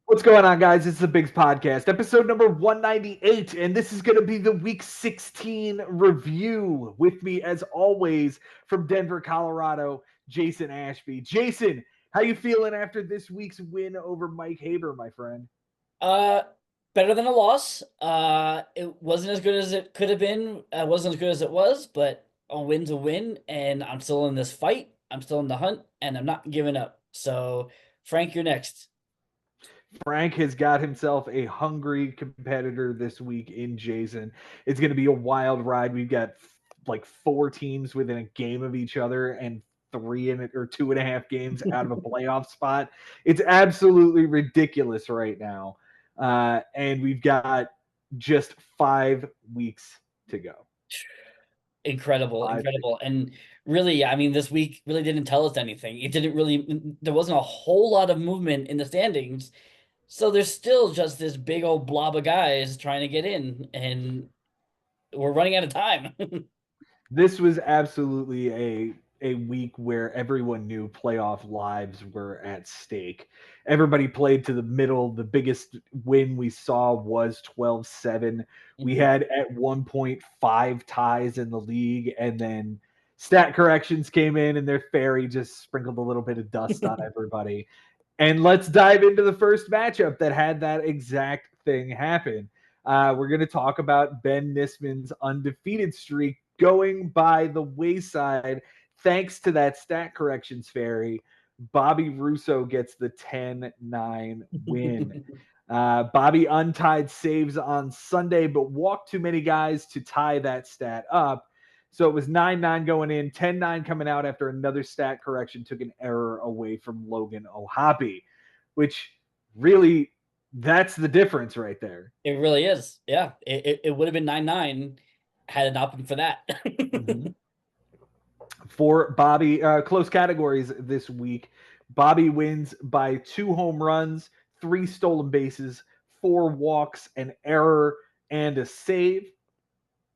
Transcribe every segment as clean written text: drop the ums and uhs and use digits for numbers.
What's going on, guys? It's the Bigs Podcast, episode number 198, and this is going to be the Week 16 review. With me, as always, from Denver, Colorado, Jason Ashby. Jason, how you feeling after this week's win over Mike Haber, my friend? Uh, Better than a loss. It wasn't as good as it could have been. Wasn't as good as it was, but a win's a win, and I'm still in this fight. I'm still in the hunt, and I'm not giving up. So, Frank, you're next. Frank has got himself a hungry competitor this week in Jason. It's going to be a wild ride. We've got like four teams within a game of each other and three in it or 2.5 games out of a playoff spot. It's absolutely ridiculous right now. And we've got just 5 weeks to go. Incredible, 5 weeks. incredible, and really, I mean, this week really didn't tell us anything. It didn't really. There wasn't a whole lot of movement in the standings, so there's still just this big old blob of guys trying to get in, and we're running out of time. This was absolutely a week where everyone knew playoff lives were at stake. Everybody played to the middle. The biggest win we saw was 12-7. We Mhm. had at one point 5 ties in the league, and then stat corrections came in and their fairy just sprinkled a little bit of dust on everybody. And let's dive into the first matchup that had that exact thing happen. We're going to talk about Ben Nisman's undefeated streak going by the wayside thanks to that stat corrections fairy. Bobby Russo gets the 10-9 win. Bobby untied saves on Sunday, but walked too many guys to tie that stat up. So it was 9-9 going in, 10-9 coming out after another stat correction took an error away from Logan Ohapi, which really, that's the difference right there. It really is. Yeah. It would have been 9-9 had it not been for that. Mhm. For Bobby, close categories this week. Bobby wins by 2 home runs, 3 stolen bases, 4 walks, an error, and a save.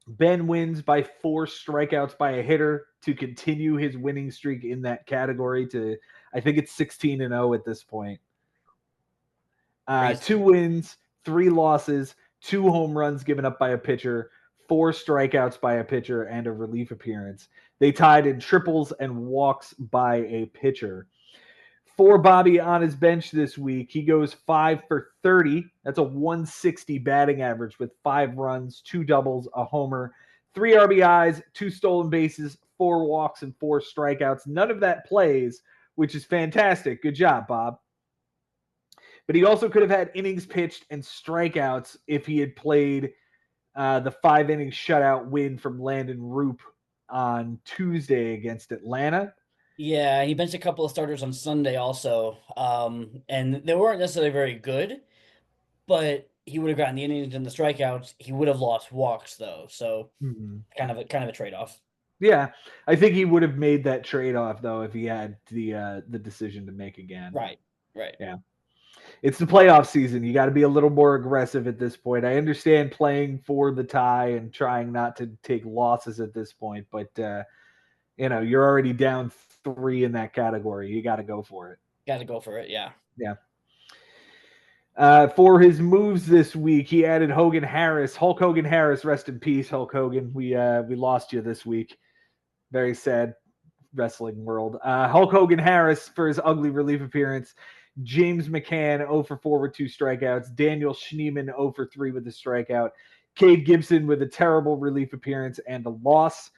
Ben wins by 4 strikeouts by a hitter to continue his winning streak in that category to, I think it's 16-0 at this point. Crazy. 2 wins, 3 losses, 2 home runs given up by a pitcher, 4 strikeouts by a pitcher, and a relief appearance. They tied in triples and walks by a pitcher. For Bobby on his bench this week, he goes 5 for 30. That's a 160 batting average with 5 runs, 2 doubles, a homer, 3 RBIs, 2 stolen bases, 4 walks, and 4 strikeouts. None of that plays, which is fantastic. Good job, Bob. But he also could have had innings pitched and strikeouts if he had played the 5 inning shutout win from Landon Roop on Tuesday against Atlanta. Yeah, he benched a couple of starters on Sunday also. And they weren't necessarily very good, but he would have gotten the innings and the strikeouts. He would have lost walks though. So Mhm. kind of a trade-off. Yeah, I think he would have made that trade off though if he had the decision to make again. Right. Right. Yeah, it's the playoff season. You got to be a little more aggressive at this point. I understand playing for the tie and trying not to take losses at this point, but you're already down 3 in that category. You got to go for it. Got to go for it. Yeah. Yeah. For his moves this week, he added Hogan Harris, Hulk Hogan Harris. Rest in peace, Hulk Hogan. We lost you this week. Very sad wrestling world. Hulk Hogan Harris for his ugly relief appearance. James McCann 0 for 4 with 2 strikeouts. Daniel Schneeman 0 for 3 with a strikeout. Cade Gibson with a terrible relief appearance and a loss.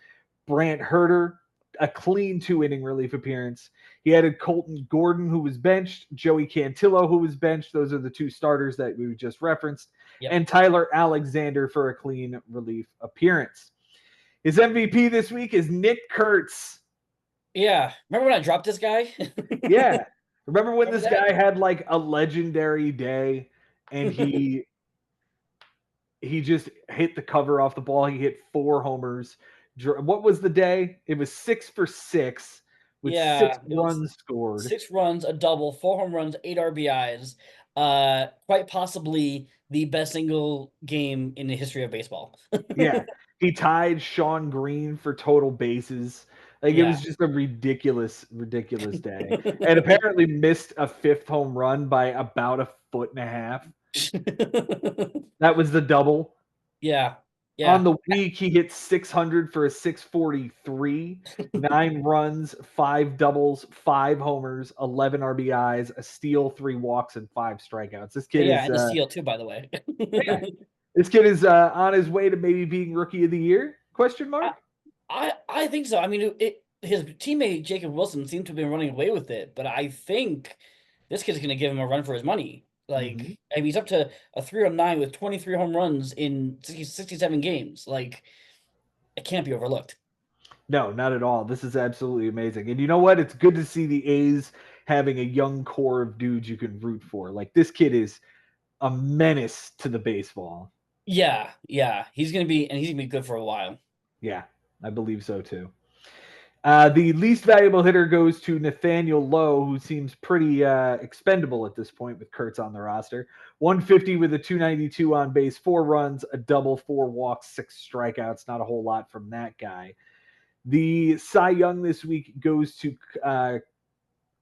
Brant Herter, a clean 2 inning relief appearance. He added Colton Gordon, who was benched, Joey Cantillo, who was benched. Those are the 2 starters that we just referenced, Yep. and Tyler Alexander for a clean relief appearance. His MVP this week is Nick Kurtz. Yeah. Remember when I dropped this guy? Yeah. Remember when Remember this that? guy had like a legendary day and he just hit the cover off the ball. He hit 4 homers. What was the day? It was 6 for 6 with six Yeah, it was runs scored. 6 runs, a double, 4 home runs, 8 RBIs. Quite possibly the best single game in the history of baseball. Yeah. He tied Sean Green for total bases. Like it Yeah. was just a ridiculous, ridiculous day. And apparently missed a 5th home run by about a 1.5 feet. That was the double. Yeah. On Yeah. the week, he hit 600 for a 643, 9 runs, 5 doubles, 5 homers, 11 RBIs, a steal, 3 walks, and 5 strikeouts. This kid Yeah, is and the steal too, by the way. yeah, this kid is on his way to maybe being rookie of the year? Question mark. I think so. I mean, his teammate Jacob Wilson seemed to have been running away with it, but I think this kid's going to give him a run for his money. Like, Mm-hmm. I mean, he's up to a 309 with 23 home runs in 67 games. Like, it can't be overlooked. No, not at all. This is absolutely amazing. And you know what? It's good to see the A's having a young core of dudes you can root for. Like this kid is a menace to the baseball. Yeah, yeah, he's gonna be good for a while. Yeah, I believe so too. The least valuable hitter goes to Nathaniel Lowe, who seems pretty expendable at this point with Kurtz on the roster. 150 with a 292 on base, 4 runs, a double, 4 walks, 6 strikeouts. Not a whole lot from that guy. The Cy Young this week goes to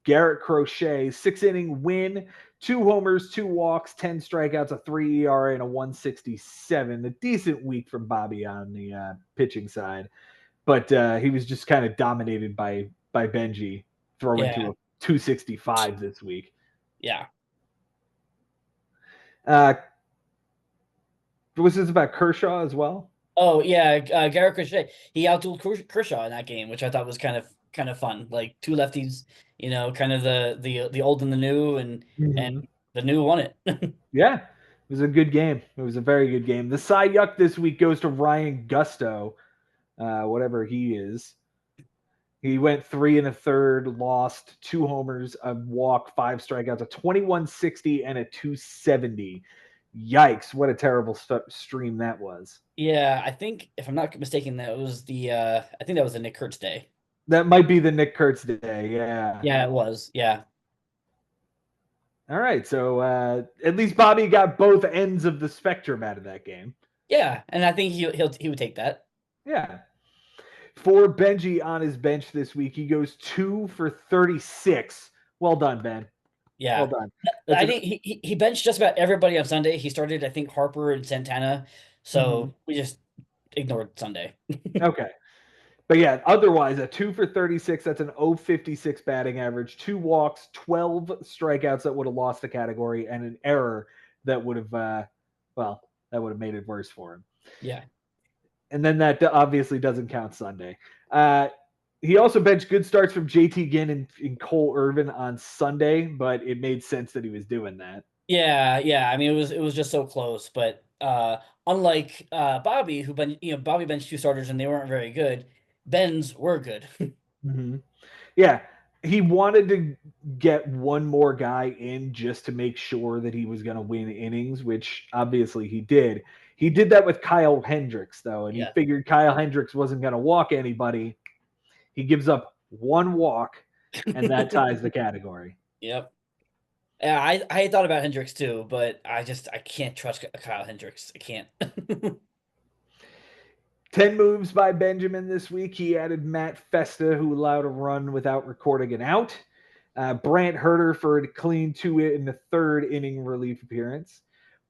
Garrett Crochet, 6-inning win, 2 homers, 2 walks, 10 strikeouts, a 3 ERA, and a 167. A decent week from Bobby on the pitching side, but he was just kind of dominated by Benji, throwing to Yeah, a 265 this week. yeah. Was this about Kershaw as well? Oh yeah, Garrett Crochet. He outdueled Kershaw in that game, which I thought was kind of fun. Like two lefties, kind of the old and the new, and Mm-hmm. the new won it. Yeah, it was a good game. It was a very good game. The Cy Yuck this week goes to Ryan Gusto, whatever he is. He went 3 1/3, lost 2 homers, a walk, 5 strikeouts, a 2160 and a 270. Yikes! What a terrible stream that was. Yeah, I think if I'm not mistaken, that was I think that was the Nick Kurtz day. That might be the Nick Kurtz day. Yeah. Yeah, it was. Yeah. All right. So at least Bobby got both ends of the spectrum out of that game. Yeah, and I think he would take that. Yeah. For Benji on his bench this week, he goes 2 for 36. Well done, Ben. Yeah. Well done. I think he benched just about everybody on Sunday. He started, I think, Harper and Santana. So we just ignored Sunday. Okay. But yeah, otherwise, a 2 for 36, that's an 056 batting average, 2 walks, 12 strikeouts that would have lost the category, and an error that would have, that would have made it worse for him. Yeah. And then that obviously doesn't count Sunday. He also benched good starts from JT Ginn and Cole Irvin on Sunday, but it made sense that he was doing that. Yeah. I mean, it was just so close. But unlike Bobby, Bobby benched 2 starters and they weren't very good. Ben's were good. Mm-hmm. Yeah, he wanted to get one more guy in just to make sure that he was going to win innings, which obviously he did. He did that with Kyle Hendricks, though, and he figured Kyle Hendricks wasn't going to walk anybody. He gives up 1 walk, and that ties the category. Yep. Yeah, I thought about Hendricks too, but I can't trust Kyle Hendricks. I can't. 10 moves by Benjamin this week. He added Matt Festa, who allowed a run without recording an out. Brant Herter for a clean 2 in the 3rd inning relief appearance.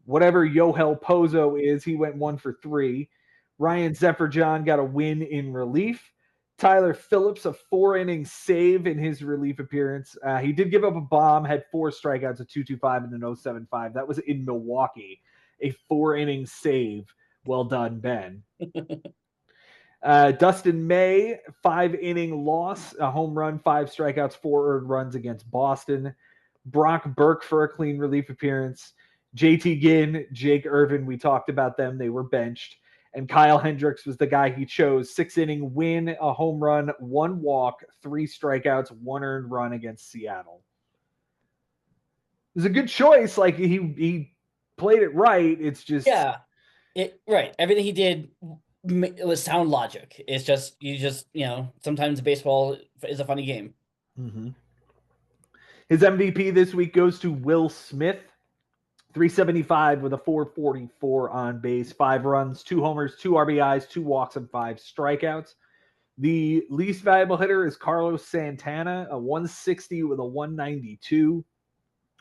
Whatever Yohel Pozo is, he went 1 for 3. Ryan Zephyr-John got a win in relief. Tyler Phillips, a 4-inning save in his relief appearance. He did give up a bomb, had 4 strikeouts, a 2.25 and an 0.75. That was in Milwaukee. A 4-inning save. Well done, Ben. Dustin May, 5-inning loss, a home run, 5 strikeouts, 4 earned runs against Boston. Brock Burke for a clean relief appearance. JT Ginn, Jake Irvin, we talked about them. They were benched. And Kyle Hendricks was the guy he chose. 6-inning win, a home run, 1 walk, 3 strikeouts, 1 earned run against Seattle. It was a good choice. Like he played it right. It's just right. Everything he did, it was sound logic. It's just sometimes baseball is a funny game. Mm-hmm. His MVP this week goes to Will Smith. 375 with a 444 on base, 5 runs, 2 homers, 2 RBIs, 2 walks, and 5 strikeouts. The least valuable hitter is Carlos Santana, a 160 with a 192.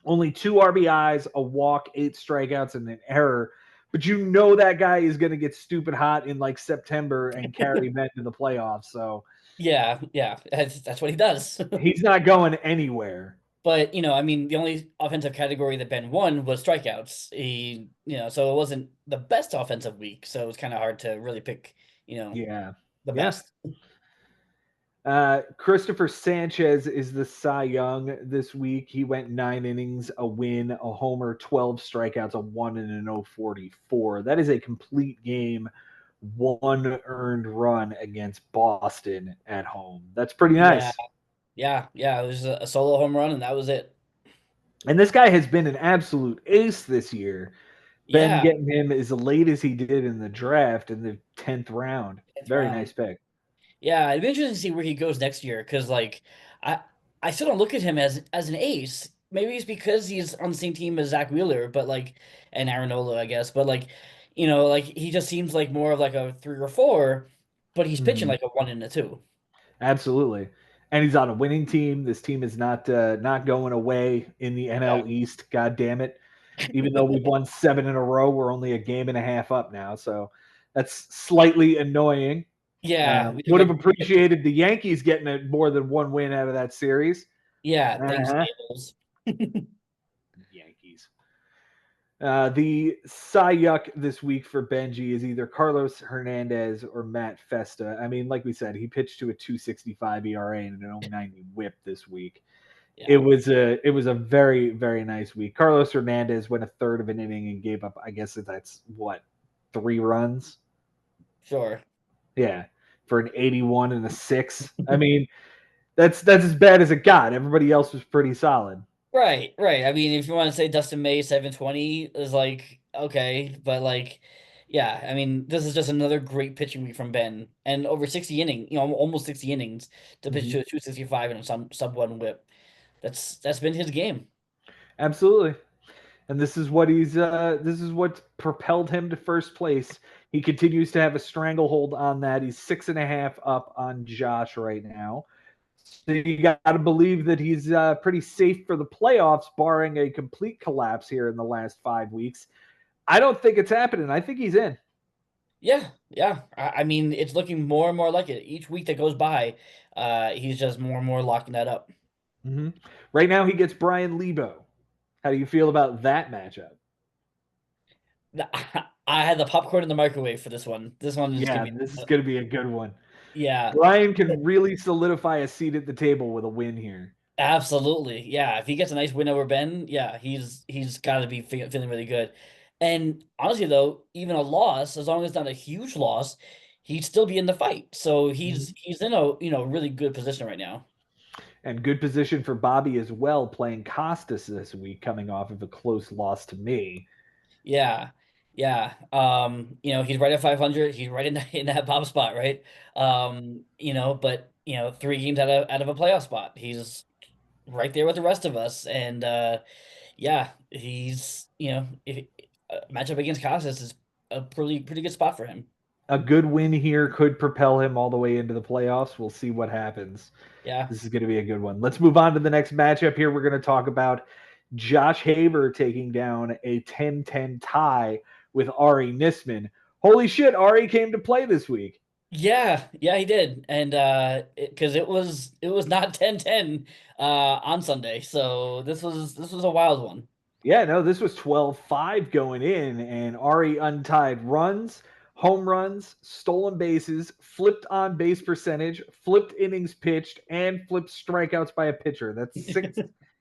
Only 2 RBIs, a walk, 8 strikeouts, and an error. But you know that guy is going to get stupid hot in like September and carry men to the playoffs. So Yeah, yeah, that's what he does. he's not going anywhere. But I mean, the only offensive category that Ben won was strikeouts. So it wasn't the best offensive week. So it was kind of hard to really pick, Yeah. the Yeah. best. Christopher Sanchez is the Cy Young this week. He went 9 innings, a win, a homer, 12 strikeouts, a 1 and an 044. That is a complete game, 1 earned run against Boston at home. That's pretty Yeah, nice. yeah. It was a solo home run, and that was it. And this guy has been an absolute ace this year. Ben Yeah, getting him as late as he did in the draft in the 10th round. 10th Very round. nice pick. Yeah, it'd be interesting to see where he goes next year because, like, I I still don't look at him as an ace. Maybe it's because he's on the same team as Zach Wheeler, but like, and Aaron Nola, I guess. But like, like he just seems like more of like a 3 or 4, but he's pitching Mhm. like a 1 and a 2. Absolutely. And he's on a winning team. This team is not going away in the Yeah, NL East. God damn it! Even though we've won 7 in a row, we're only a game and a half up now. So that's slightly annoying. yeah. We took Would have like appreciated the Yankees getting more than one win out of that series. yeah. Thanks, Uh-huh. Angels. Yankees. The Cy Yuck this week for Benji is either Carlos Hernandez or Matt Festa. I mean, like we said, he pitched to a 2.65 ERA and an 0.90 WHIP this week. It Yeah, was a very very nice week. Carlos Hernandez went a third of an inning and gave up. I guess that's what 3 runs. sure. Yeah, for an 81 and a 6. I mean, that's as bad as it got. Everybody else was pretty solid. Right, right. I mean, if you want to say Dustin May 720 is like okay, but like, yeah. I mean, this is just another great pitching week from Ben, and over 60 inning, almost 60 innings to pitch Mm-hmm. to a 265 and a sub one whip. That's been his game. Absolutely. And this is what propelled him to first place. He continues to have a stranglehold on that. He's 6.5 up on Josh right now. So you got to believe that he's pretty safe for the playoffs, barring a complete collapse here in the last 5 weeks. I don't think it's happening. I think he's in. Yeah, yeah. I mean, it's looking more and more like it. Each week that goes by, he's just more and more locking that up. Mm-hmm. Right now, he gets Brian Lebo. How do you feel about that matchup? I had the popcorn in the microwave for this one. This one is gonna Yeah, be, this is going to be a good one. yeah. Brian can really solidify a seat at the table with a win here. Absolutely. Yeah. If he gets a nice win over Ben, yeah, he's got to be feeling really good. And honestly, though, even a loss, as long as it's not a huge loss, he'd still be in the fight. So Mm-hmm. he's in a really good position right now. And good position for Bobby as well, playing Costas this week, coming off of a close loss to me. Yeah. Yeah. He's right at 500. He's right in that Bob spot, right? But 3 games out of a playoff spot. He's right there with the rest of us. And yeah, he's if matchup against Casas is a pretty good spot for him. A good win here could propel him all the way into the playoffs. We'll see what happens. Yeah. This is going to be a good one. Let's move on to the next matchup here. We're going to talk about Josh Haber taking down a 10-10 tie with Ari Nisman. Holy shit, Ari came to play this week. Yeah, yeah, he did. And because it was not 10-10 on Sunday. So this was a wild one. Yeah, no, this was 12-5 going in, and Ari untied runs, home runs, stolen bases, flipped on base percentage, flipped innings pitched, and flipped strikeouts by a pitcher. That's 6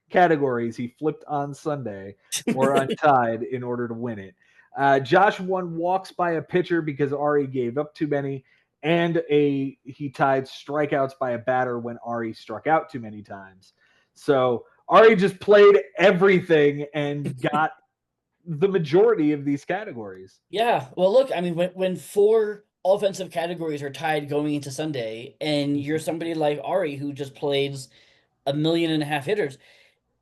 categories he flipped on Sunday or untied in order to win it. Josh won walks by a pitcher because Ari gave up too many, and he tied strikeouts by a batter when Ari struck out too many times. So Ari just played everything and got the majority of these categories. Yeah. Well, look, I mean, when 4 offensive categories are tied going into Sunday, and you're somebody like Ari who just plays 1.5 million hitters,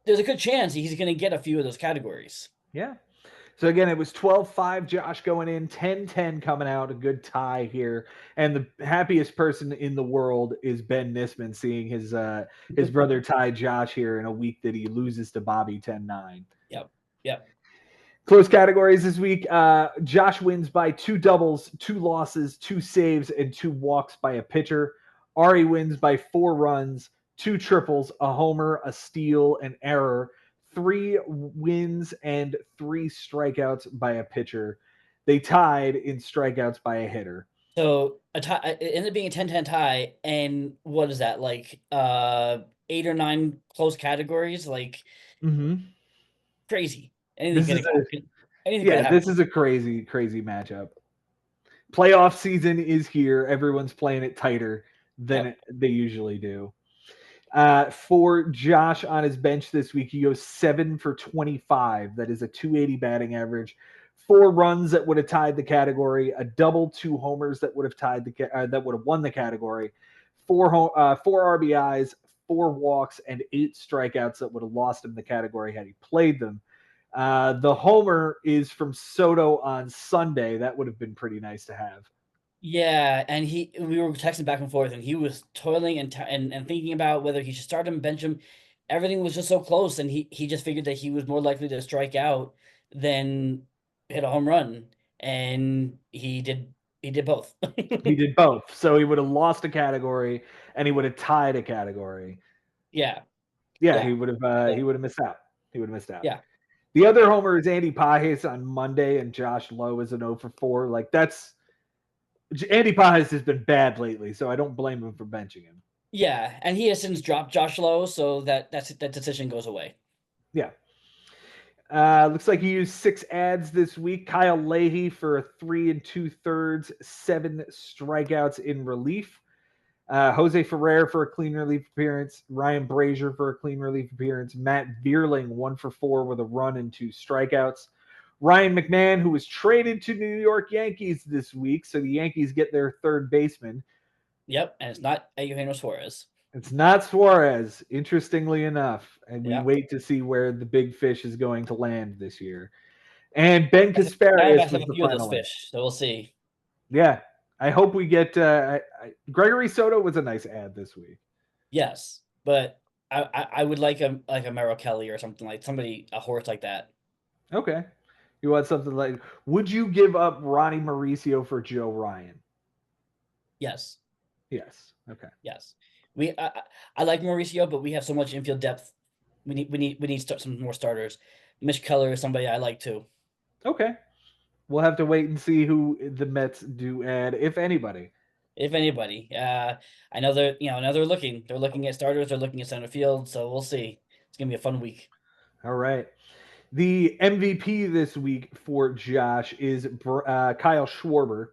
there's a good chance he's going to get a few of those categories. Yeah. So again, it was 12-5 Josh going in, 10-10 coming out, a good tie here. And the happiest person in the world is Ben Nisman, seeing his brother tie Josh here in a week that he loses to Bobby 10-9. Yep. Yep. Close categories this week. Josh wins by 2 doubles, 2 losses, 2 saves, and 2 walks by a pitcher. Ari wins by 4 runs, 2 triples, a homer, a steal, an error, 3 wins, and 3 strikeouts by a pitcher. They tied in strikeouts by a hitter. So a tie, it ended up being a 10-10 tie, and what is that, like 8 or 9 close categories? Like crazy. Anything could happen. This is a crazy, crazy matchup. Playoff season is here. Everyone's playing it tighter than they usually do. For Josh on his bench this week, he goes 7 for 25. That is a 280 batting average. 4 runs that would have tied the category. A double, 2 homers that would have tied that would have won the category. 4 RBIs, 4 walks, and 8 strikeouts that would have lost him the category had he played them. The homer is from Soto on Sunday. That would have been pretty nice to have. Yeah, and we were texting back and forth, and he was toiling and thinking about whether he should start him, bench him. Everything was just so close, and he just figured that he was more likely to strike out than hit a home run, and he did both. He did both, so he would have lost a category, and he would have tied a category. Yeah. He would have missed out. He would have missed out. Yeah. The other homer is Andy Pajes on Monday, and Josh Lowe is an 0 for 4. Like Andy Pajes has been bad lately, so I don't blame him for benching him. Yeah, and he has since dropped Josh Lowe, so that decision goes away. Yeah. Looks like he used 6 ads this week. Kyle Leahy for a 3 2/3, 7 strikeouts in relief. Jose Ferrer for a clean relief appearance. Ryan Brazier for a clean relief appearance. Matt Vierling 1 for 4 with a run and 2 strikeouts. Ryan McMahon, who was traded to New York Yankees this week, so the Yankees get their third baseman. Yep, and it's not Eugenio Suarez. It's not Suarez, interestingly enough, and we wait to see where the big fish is going to land this year. And Ben Kasparius was the final fish, so we'll see. Yeah, I hope we get Gregory Soto was a nice ad this week. Yes, but I would like a Merrill Kelly or something, like a horse like that. Okay. You want something like, would you give up Ronnie Mauricio for Joe Ryan? Yes. Yes. Okay. Yes. I like Mauricio, but we have so much infield depth. We need some more starters. Mitch Keller is somebody I like too. Okay. We'll have to wait and see who the Mets do add, if anybody. If anybody. I know they're looking. They're looking at starters, they're looking at center field, so we'll see. It's gonna be a fun week. All right. The MVP this week for Josh is Kyle Schwarber,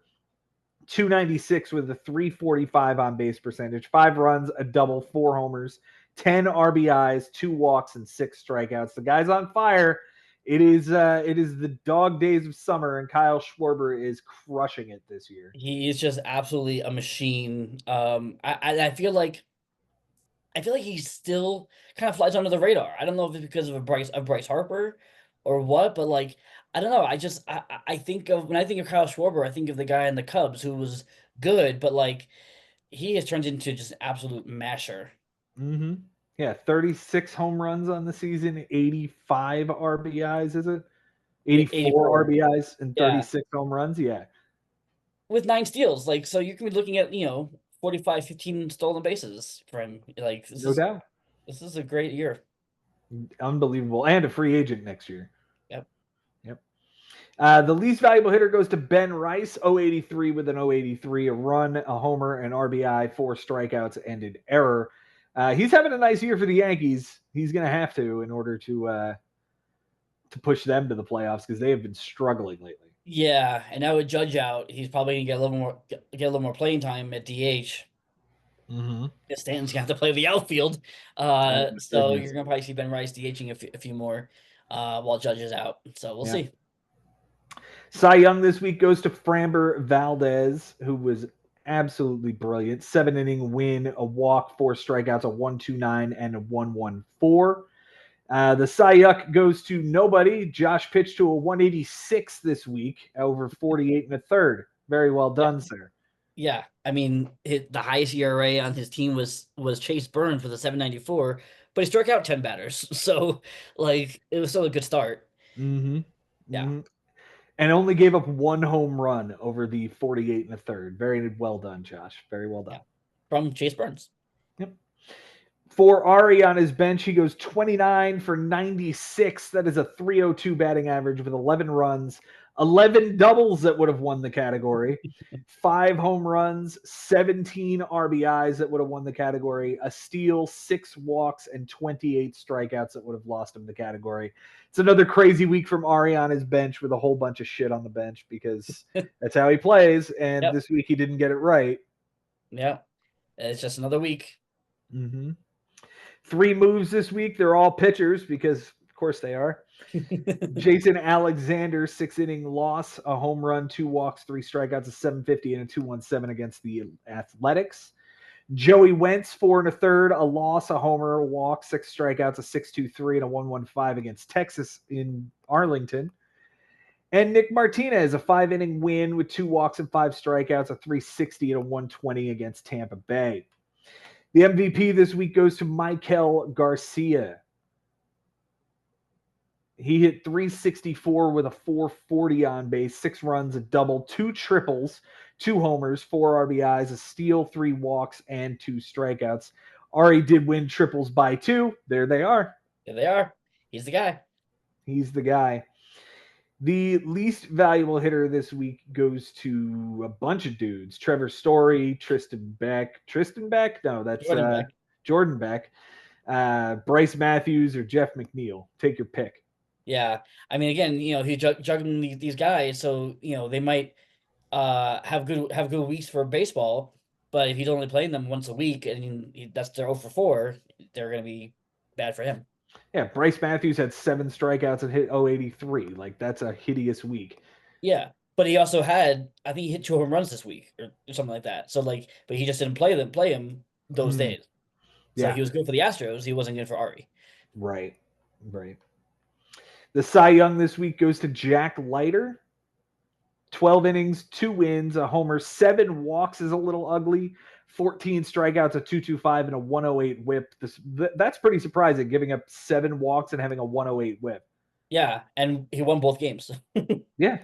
296 with a 345 on base percentage, 5 runs, a double, 4 homers, 10 RBIs, 2 walks, and 6 strikeouts. The guy's on fire. It is the dog days of summer, and Kyle Schwarber is crushing it this year. He is just absolutely a machine. I feel like he still kind of flies under the radar. I don't know if it's because of Bryce Harper or what, but like I don't know. I think when I think of Kyle Schwarber, I think of the guy in the Cubs who was good, but like he has turned into just an absolute masher. Mm-hmm. Yeah, 36 home runs on the season, 85 RBIs, is it? 84 RBIs and 36 home runs, yeah. With 9 steals, like, so you can be looking at, 45, 15 stolen bases for him. Like, no doubt. This is a great year. Unbelievable. And a free agent next year. Yep. The least valuable hitter goes to Ben Rice, 083 with an 083, a run, a homer, an RBI, 4 strikeouts, and an error. He's having a nice year for the Yankees. He's going to have to in order to push them to the playoffs because they have been struggling lately. Yeah, and now with Judge out, he's probably going to get a little more playing time at DH. Mm-hmm. Stanton's going to have to play the outfield. So you're going to probably see Ben Rice DHing a few more while Judge is out. So we'll see. Cy Young this week goes to Framber Valdez, who was absolutely brilliant. 7-inning win, a walk, 4 strikeouts, a 1.29 and a 1.14. The Cy Yuck goes to nobody. Josh pitched to a 186 this week over 48 and a third. Very well done, sir. Yeah, I mean, the highest ERA on his team was Chase Burns with a 7.94, but he struck out 10 batters, so like it was still a good start. Mm-hmm. Yeah, Mm-hmm. And only gave up one home run over the 48 and a third. Very well done, Josh. Very well done. yeah, from Chase Burns. Yep. For Ari on his bench, he goes 29 for 96. That is a 302 batting average with 11 runs, 11 doubles that would have won the category, 5 home runs, 17 RBIs that would have won the category, a steal, 6 walks, and 28 strikeouts that would have lost him the category. It's another crazy week from Ari on his bench with a whole bunch of shit on the bench because that's how he plays. And this week he didn't get it right. Yeah, it's just another week. Mm-hmm. 3 moves this week. They're all pitchers because, of course, they are. Jason Alexander, 6-inning loss, a home run, 2 walks, 3 strikeouts, a 750 and a 217 against the Athletics. Joey Wentz, 4 1/3, a loss, a homer, a walk, 6 strikeouts, a 623 and a 115 against Texas in Arlington. And Nick Martinez, a 5-inning win with 2 walks and 5 strikeouts, a 360 and a 120 against Tampa Bay. The MVP this week goes to Michael Garcia. He hit 364 with a 440 on base, 6 runs, a double, 2 triples, 2 homers, 4 RBIs, a steal, 3 walks, and 2 strikeouts. Ari did win triples by 2. There they are. There they are. He's the guy. He's the guy. The least valuable hitter this week goes to a bunch of dudes. Trevor Story, Tristan Beck. No, that's Jordan Beck. Bryce Matthews or Jeff McNeil. Take your pick. Yeah. I mean, again, he's juggling these guys, so, they might have good weeks for baseball, but if he's only playing them once a week and that's their 0 for 4, they're going to be bad for him. Yeah, Bryce Matthews had 7 strikeouts and hit 083. Like, that's a hideous week. Yeah, but he also had, I think he hit 2 home runs this week or something like that. So but he just didn't play him those days. So he was good for the Astros. He wasn't good for Ari. Right. The Cy Young this week goes to Jack Leiter. 12 innings, 2 wins, a homer, 7 walks is a little ugly. 14 strikeouts, a 225, and a 108 whip. That's pretty surprising, giving up 7 walks and having a 108 whip. Yeah, and he won both games. Yeah.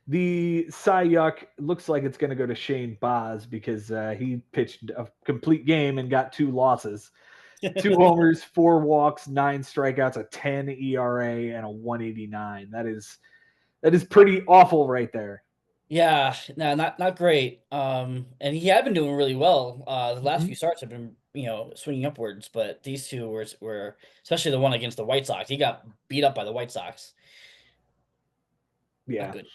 The Cy Yuck looks like it's going to go to Shane Baz because he pitched a complete game and got 2 losses. 2 homers, 4 walks, 9 strikeouts, a 10 ERA, and a 189. That is pretty awful right there. Yeah, no, not great. And he had been doing really well. The last few starts have been, swinging upwards, but these two were especially the one against the White Sox. He got beat up by the White Sox. Yeah. Not good.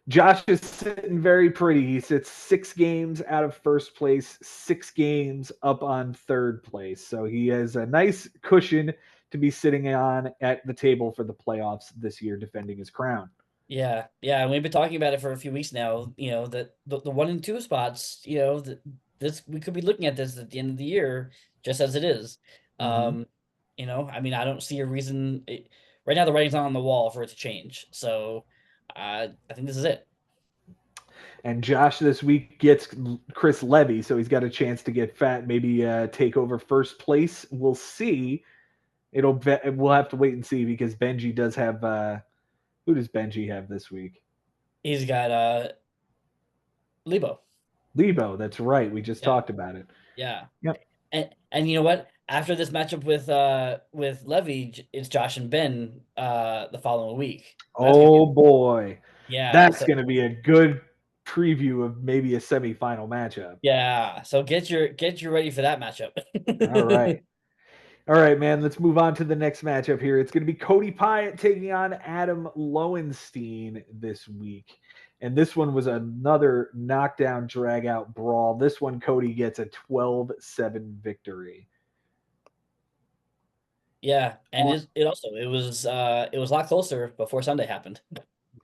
Josh is sitting very pretty. He sits 6 games out of first place, 6 games up on third place. So he has a nice cushion to be sitting on at the table for the playoffs this year, defending his crown. Yeah. We've been talking about it for a few weeks now. That the 1 and 2 spots. This we could be looking at this at the end of the year, just as it is. I mean, I don't see a reason. Right now, the writing's not on the wall for it to change. So, I think this is it. And Josh this week gets Chris Levy, so he's got a chance to get fat, maybe take over first place. We'll see. We'll have to wait and see because Benji does have. Who does Benji have this week? He's got Lebo. Lebo, that's right. We just talked about it. Yeah. Yep. And you know what? After this matchup with Levy, it's Josh and Ben the following week. Boy. Yeah. That's going to be a good preview of maybe a semifinal matchup. Yeah. So get your ready for that matchup. All right, man. Let's move on to the next matchup here. It's going to be Cody Pyatt taking on Adam Lowenstein this week. And this one was another knockdown, drag-out brawl. This one, Cody gets a 12-7 victory. Yeah, and it was a lot closer before Sunday happened.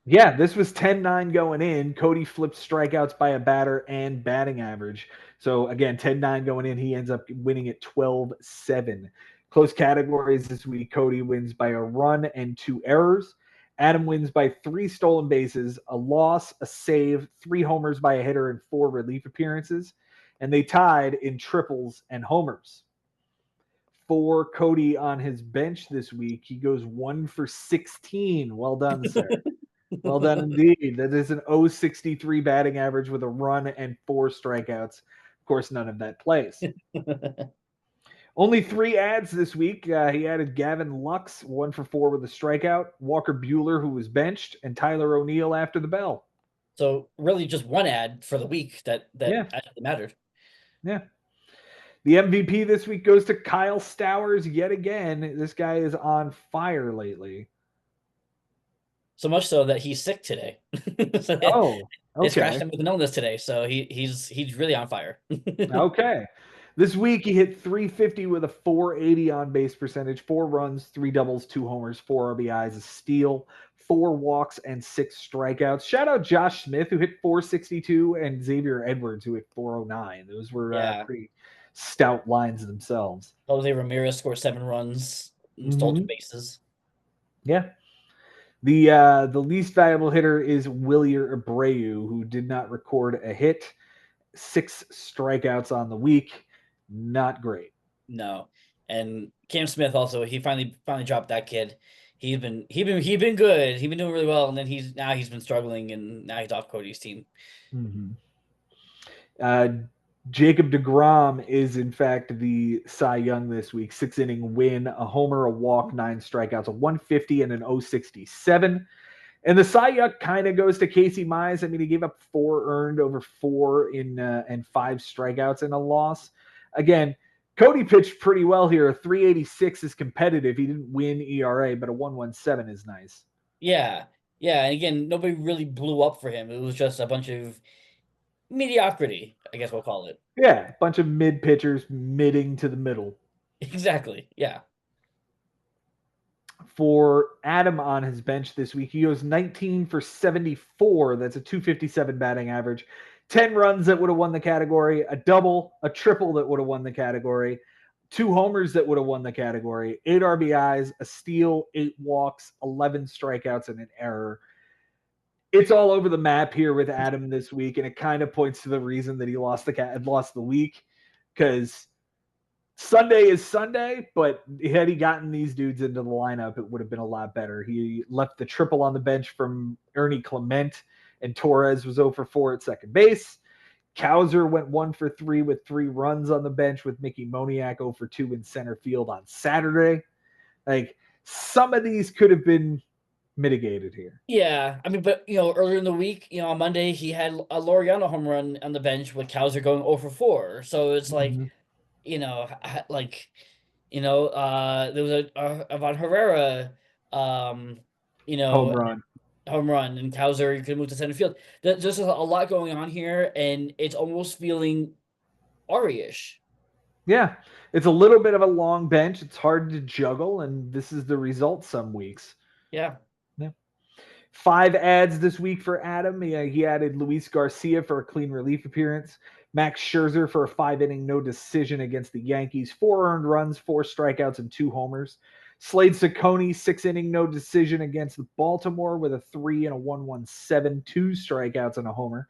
Yeah, this was 10-9 going in. Cody flipped strikeouts by a batter and batting average. So, again, 10-9 going in. He ends up winning it 12-7. Close categories this week. Cody wins by a run and 2 errors. Adam wins by 3 stolen bases, a loss, a save, 3 homers by a hitter, and 4 relief appearances. And they tied in triples and homers. For Cody on his bench this week, he goes 1 for 16. Well done, sir. Well done indeed. That is an 063 batting average with a run and 4 strikeouts. Of course, none of that plays. Only 3 ads this week. He added Gavin Lux, 1 for 4 with a strikeout, Walker Buehler, who was benched, and Tyler O'Neill after the bell. So really just one ad for the week that actually mattered. Yeah. The MVP this week goes to Kyle Stowers yet again. This guy is on fire lately. So much so that he's sick today. So they scratched him with an illness today, so he's really on fire. Okay. This week he hit 350 with a 480 on base percentage, 4 runs, 3 doubles, 2 homers, 4 RBIs, a steal, 4 walks, and 6 strikeouts. Shout out Josh Smith, who hit 462, and Xavier Edwards, who hit 409. Those were pretty stout lines themselves. Jose Ramirez scored 7 runs and stole 2 bases. Yeah. The least valuable hitter is Wilyer Abreu, who did not record a hit, 6 strikeouts on the week. Not great. No. And Cam Smith also, he finally dropped that kid. He's been good. He's been doing really well, and then he's been struggling, and now he's off Cody's team. Jacob deGrom is in fact the Cy Young this week. 6-inning win, a homer, a walk, 9 strikeouts, a 150 and an 067. And the Cy Young kind of goes to Casey Mize. I mean, he gave up 4 earned over 4 and 5 strikeouts in a loss. Again, Cody pitched pretty well here. A 386 is competitive. He didn't win ERA, but a 117 is nice. Yeah. Yeah. And again, nobody really blew up for him. It was just a bunch of mediocrity, I guess we'll call it. Yeah. A bunch of mid pitchers midding to the middle. Exactly. Yeah. For Adam on his bench this week, he goes 19 for 74. That's a 257 batting average. 10 runs that would have won the category, a double, a triple that would have won the category, 2 homers that would have won the category, 8 RBIs, a steal, 8 walks, 11 strikeouts, and an error. It's all over the map here with Adam this week, and it kind of points to the reason that he lost the week, because Sunday is Sunday, but had he gotten these dudes into the lineup, it would have been a lot better. He left the triple on the bench from Ernie Clement, and Torres was 0 for 4 at second base. Cowser went 1 for 3 with 3 runs on the bench, with Mickey Moniak 0 for 2 in center field on Saturday. Like, some of these could have been mitigated here. Yeah, I mean, but earlier in the week, on Monday he had a Laureano home run on the bench with Cowser going 0 for 4. So it's like, there was a Ivan Herrera, home run, and Cowser, you could move to center field. There's just a lot going on here, and it's almost feeling Ari-ish. Yeah, it's a little bit of a long bench. It's hard to juggle, and this is the result some weeks. Yeah. 5 ads this week for Adam. He added Luis Garcia for a clean relief appearance, Max Scherzer for a 5-inning no decision against the Yankees, 4 earned runs, 4 strikeouts, and 2 homers. Slade Ciccone, 6-inning no decision against Baltimore with a 3 and a 117, 2 strikeouts and a homer.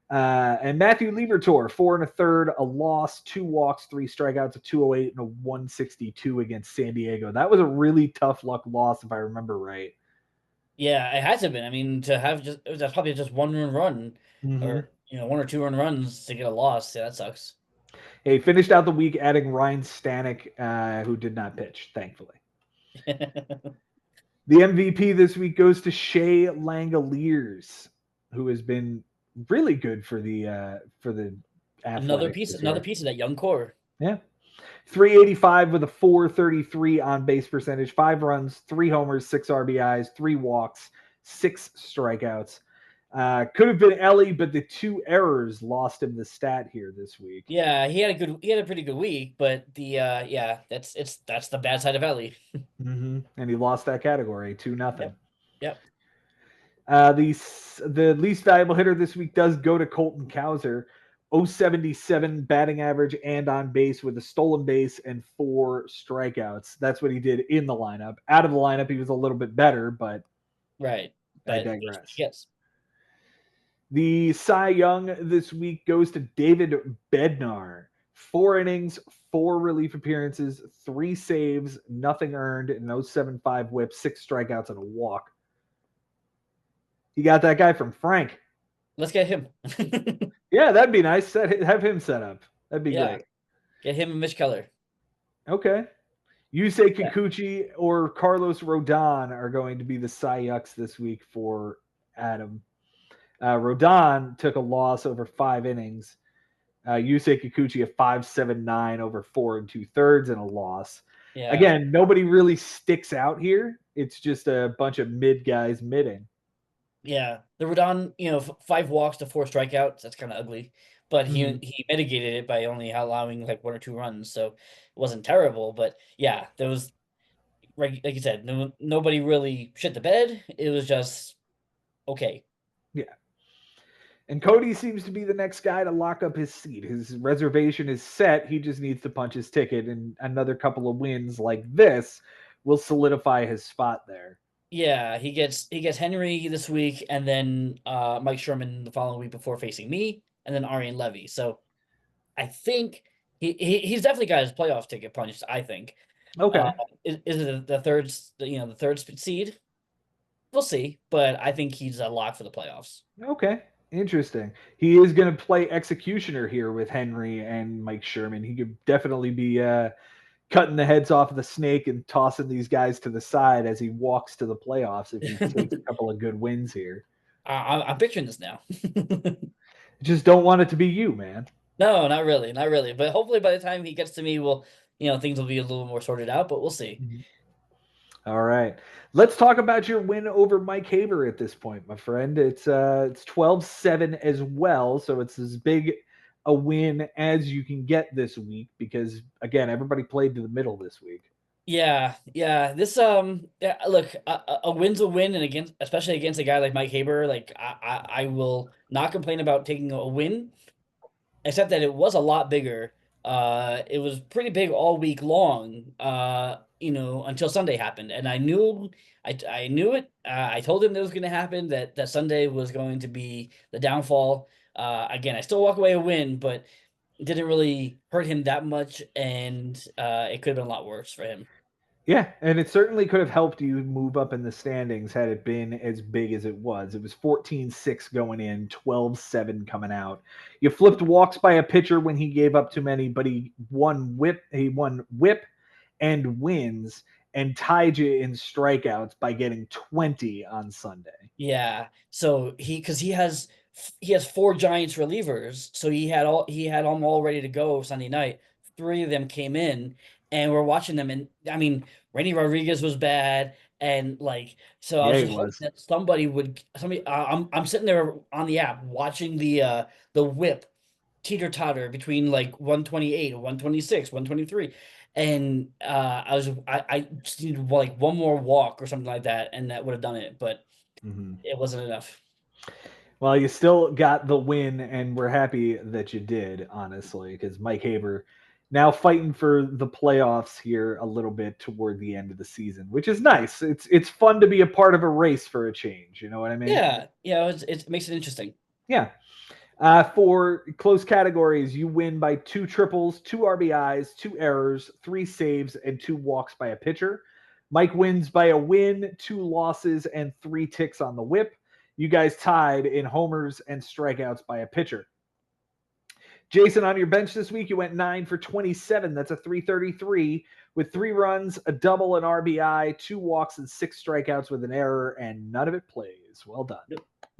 And Matthew Liberatore, 4 1/3, a loss, 2 walks, 3 strikeouts, a 208 and a 162 against San Diego. That was a really tough luck loss, if I remember right. Yeah, it has to have been. I mean, that's probably just 1 run, or 1 or 2 earned runs to get a loss. Yeah, that sucks. He finished out the week adding Ryan Stanek, who did not pitch, thankfully. The MVP this week goes to Shea Langoliers, who has been really good for the Athletics. Another piece of that young core. Yeah. 385 with a 433 on base percentage, 5 runs, 3 homers, 6 RBIs, 3 walks, 6 strikeouts. Could have been Ellie, but the 2 errors lost him the stat here this week. Yeah, he had a pretty good week, but that's the bad side of Ellie. And he lost that category 2-0. Yep. The least valuable hitter this week does go to Colton Cowser. .077 batting average and on base with a stolen base and 4 strikeouts. That's what he did in the lineup. Out of the lineup, he was a little bit better, but Right. I But digress. yes. The Cy Young this week goes to David Bednar. 4 innings, 4 relief appearances, 3 saves, nothing earned, no 7.5 whip, 6 strikeouts, and a walk. You got that guy from Frank. Let's get him. Yeah, that'd be nice. Have him set up. That'd be Yeah. great. Get him and Mitch Keller. Okay. Yusei Yeah. Kikuchi or Carlos Rodon are going to be the Cy Yucks this week for Adam. Rodon took a loss over 5 innings. Yusei Kikuchi a 5.79 over 4 2/3 and a loss. Yeah. Again, nobody really sticks out here. It's just a bunch of mid guys midding. Yeah. The Rodon, 5 walks to 4 strikeouts. That's kind of ugly. But he mitigated it by only allowing like 1 or 2 runs. So it wasn't terrible. But yeah, there was, like you said, nobody really shit the bed. It was just okay. Yeah. And Cody seems to be the next guy to lock up his seat. His reservation is set. He just needs to punch his ticket, and another couple of wins like this will solidify his spot there. Yeah, he gets Henry this week, and then Mike Sherman the following week before facing me, and then Arian Levy. So I think he's definitely got his playoff ticket punched. I think. Okay. Is it the third the third seed? We'll see, but I think he's a lock for the playoffs. Okay. Interesting. He is going to play executioner here with Henry and Mike Sherman. He could definitely be cutting the heads off of the snake and tossing these guys to the side as he walks to the playoffs if he takes a couple of good wins here. I'm picturing this now. Just don't want it to be you, man. No, not really, not really. But hopefully, by the time he gets to me, things will be a little more sorted out. But we'll see. All right. Let's talk about your win over Mike Haber at this point, my friend. It's 12-7 as well, so it's as big a win as you can get this week because again, everybody played to the middle this week. Yeah, yeah. This yeah, look, a win's a win, and especially against a guy like Mike Haber, like I will not complain about taking a win, except that it was a lot bigger. It was pretty big all week long. Until Sunday happened, and I knew it. I told him that was going to happen. That Sunday was going to be the downfall. Again, I still walk away a win, but it didn't really hurt him that much, and it could have been a lot worse for him. Yeah, and it certainly could have helped you move up in the standings had it been as big as it was. It was 14-6 going in, 12-7 coming out. You flipped walks by a pitcher when he gave up too many, but he won whip and wins and tied you in strikeouts by getting 20 on Sunday. Yeah. So because he has 4 Giants relievers, so he had them all ready to go Sunday night. 3 of them came in, and we're watching them, and I mean, Randy Rodriguez was bad, and like, so I Yeah, was he just hoping was. that somebody. I'm sitting there on the app watching the whip teeter totter between like 128, 126, 123. And I just needed like one more walk or something like that, and that would have done it, but it wasn't enough. Well, you still got the win, and we're happy that you did, honestly, because Mike Haber now fighting for the playoffs here a little bit toward the end of the season, which is nice. It's fun to be a part of a race for a change. You know what I mean? Yeah, yeah, it makes it interesting. Yeah. For close categories, you win by 2 triples, 2 RBIs, 2 errors, 3 saves, and 2 walks by a pitcher. Mike wins by a win, 2 losses, and 3 ticks on the whip. You guys tied in homers and strikeouts by a pitcher. Jason, on your bench this week, you went 9 for 27. That's a 333 with 3 runs, a double, an RBI, 2 walks, and 6 strikeouts with an error, and none of it plays. Well done.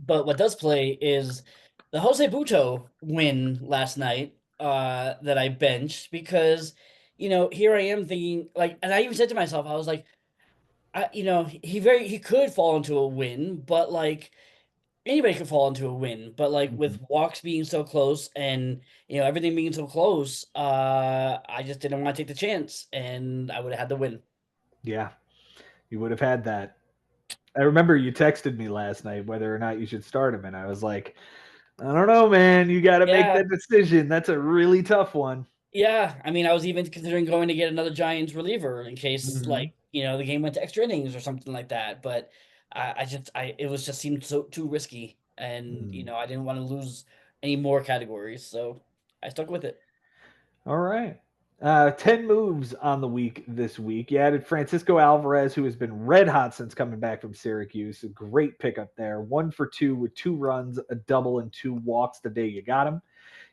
But what does play is the Jose Buto win last night that I benched because here I am thinking like, and I even said to myself, I was like, he could fall into a win, but like anybody could fall into a win, but like with walks being so close and everything being so close, I just didn't want to take the chance, and I would have had the win. Yeah, you would have had that. I remember you texted me last night whether or not you should start him, and I was like, I don't know, man. You got to make Yeah, that decision. That's a really tough one. yeah. I mean, I was even considering going to get another Giants reliever in case, Hmm. like, the game went to extra innings or something like that. But it was just seemed so too risky, and Hmm. I didn't want to lose any more categories, so I stuck with it. All right. 10 moves on the week this week. You added Francisco Alvarez, who has been red hot since coming back from Syracuse. A great pickup there. 1 for 2 with 2 runs, a double, and 2 walks the day you got him.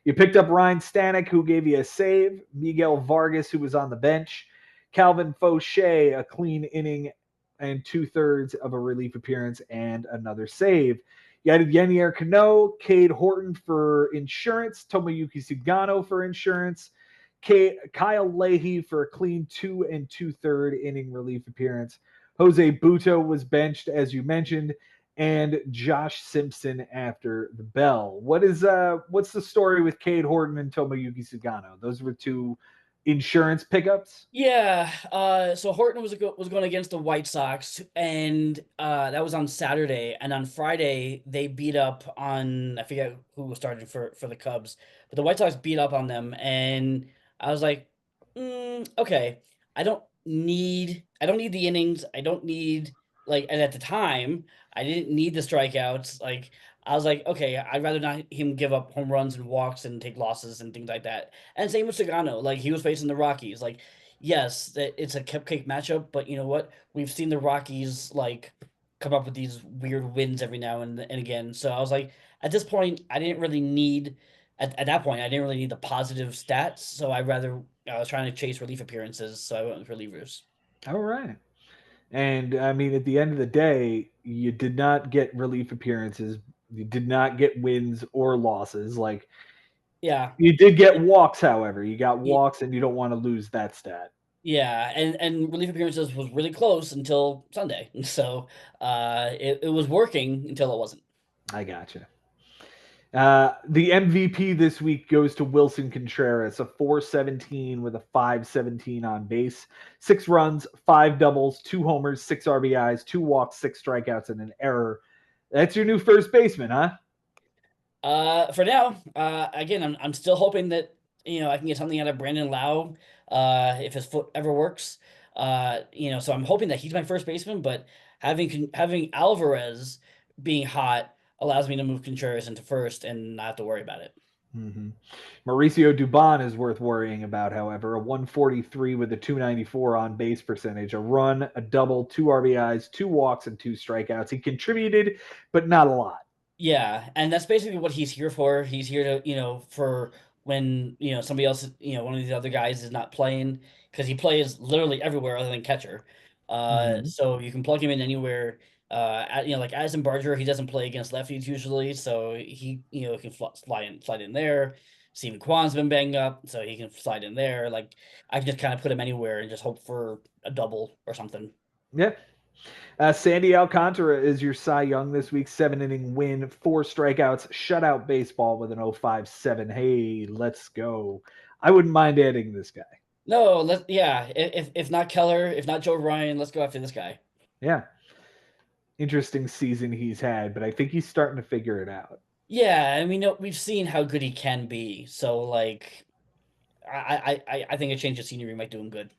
You picked up Ryan Stanek, who gave you a save. Miguel Vargas, who was on the bench. Calvin Fauché, a clean inning and 2/3 of a relief appearance and another save. You added Yenier Cano, Cade Horton for insurance, Tomoyuki Sugano for insurance, Kyle Leahy for a clean 2 2/3 inning relief appearance. Jose Buto was benched, as you mentioned, and Josh Simpson after the bell. What's the story with Cade Horton and Tomoyuki Sugano? Those were two insurance pickups. Yeah, so Horton was going against the White Sox, and that was on Saturday. And on Friday, they beat up on, I forget who was starting for the Cubs, but the White Sox beat up on them, and I was like, okay, I don't need the innings. I don't need like, and at the time, I didn't need the strikeouts. Like, I was like, okay, I'd rather not him give up home runs and walks and take losses and things like that. And same with Sagano. Like, he was facing the Rockies. Like, yes, it's a cupcake matchup, but you know what? We've seen the Rockies like come up with these weird wins every now and again. So I was like, at this point, I didn't really need at that point, I didn't really need the positive stats. So I was trying to chase relief appearances, so I went with relievers. All right. And I mean, at the end of the day, you did not get relief appearances. You did not get wins or losses. Like, Yeah. you did get walks, however. You got walks, and you don't want to lose that stat. Yeah, and relief appearances was really close until Sunday. So it was working until it wasn't. I gotcha. The MVP this week goes to Wilson Contreras, a 417 with a 517 on base, 6 runs, 5 doubles, 2 homers, 6 RBIs, 2 walks, 6 strikeouts, and an error. That's your new first baseman, huh? For now, again, I'm still hoping that I can get something out of Brandon Lau, if his foot ever works. So I'm hoping that he's my first baseman, but having Alvarez being hot allows me to move Contreras into first and not have to worry about it. Mm-hmm. Mauricio Dubon is worth worrying about, however. A 143 with a 294 on base percentage, a run, a double, 2 RBIs, 2 walks, and 2 strikeouts. He contributed, but not a lot. Yeah, and that's basically what he's here for. He's here to, for when, somebody else, one of these other guys is not playing, because he plays literally everywhere other than catcher. Mm-hmm. So you can plug him in anywhere. Like Addison Barger, he doesn't play against lefties usually, so he, can slide in there. Steven Kwan's been banged up, so he can slide in there. Like, I can just kind of put him anywhere and just hope for a double or something. Yeah. Sandy Alcantara is your Cy Young this week. 7 inning win, 4 strikeouts, shutout baseball with an 0.57. Hey, let's go. I wouldn't mind adding this guy. No, yeah. If not Keller, if not Joe Ryan, let's go after this guy. Yeah. Interesting season he's had, but I think he's starting to figure it out. Yeah, and we've seen how good he can be. So like, I think a change of scenery might do him good.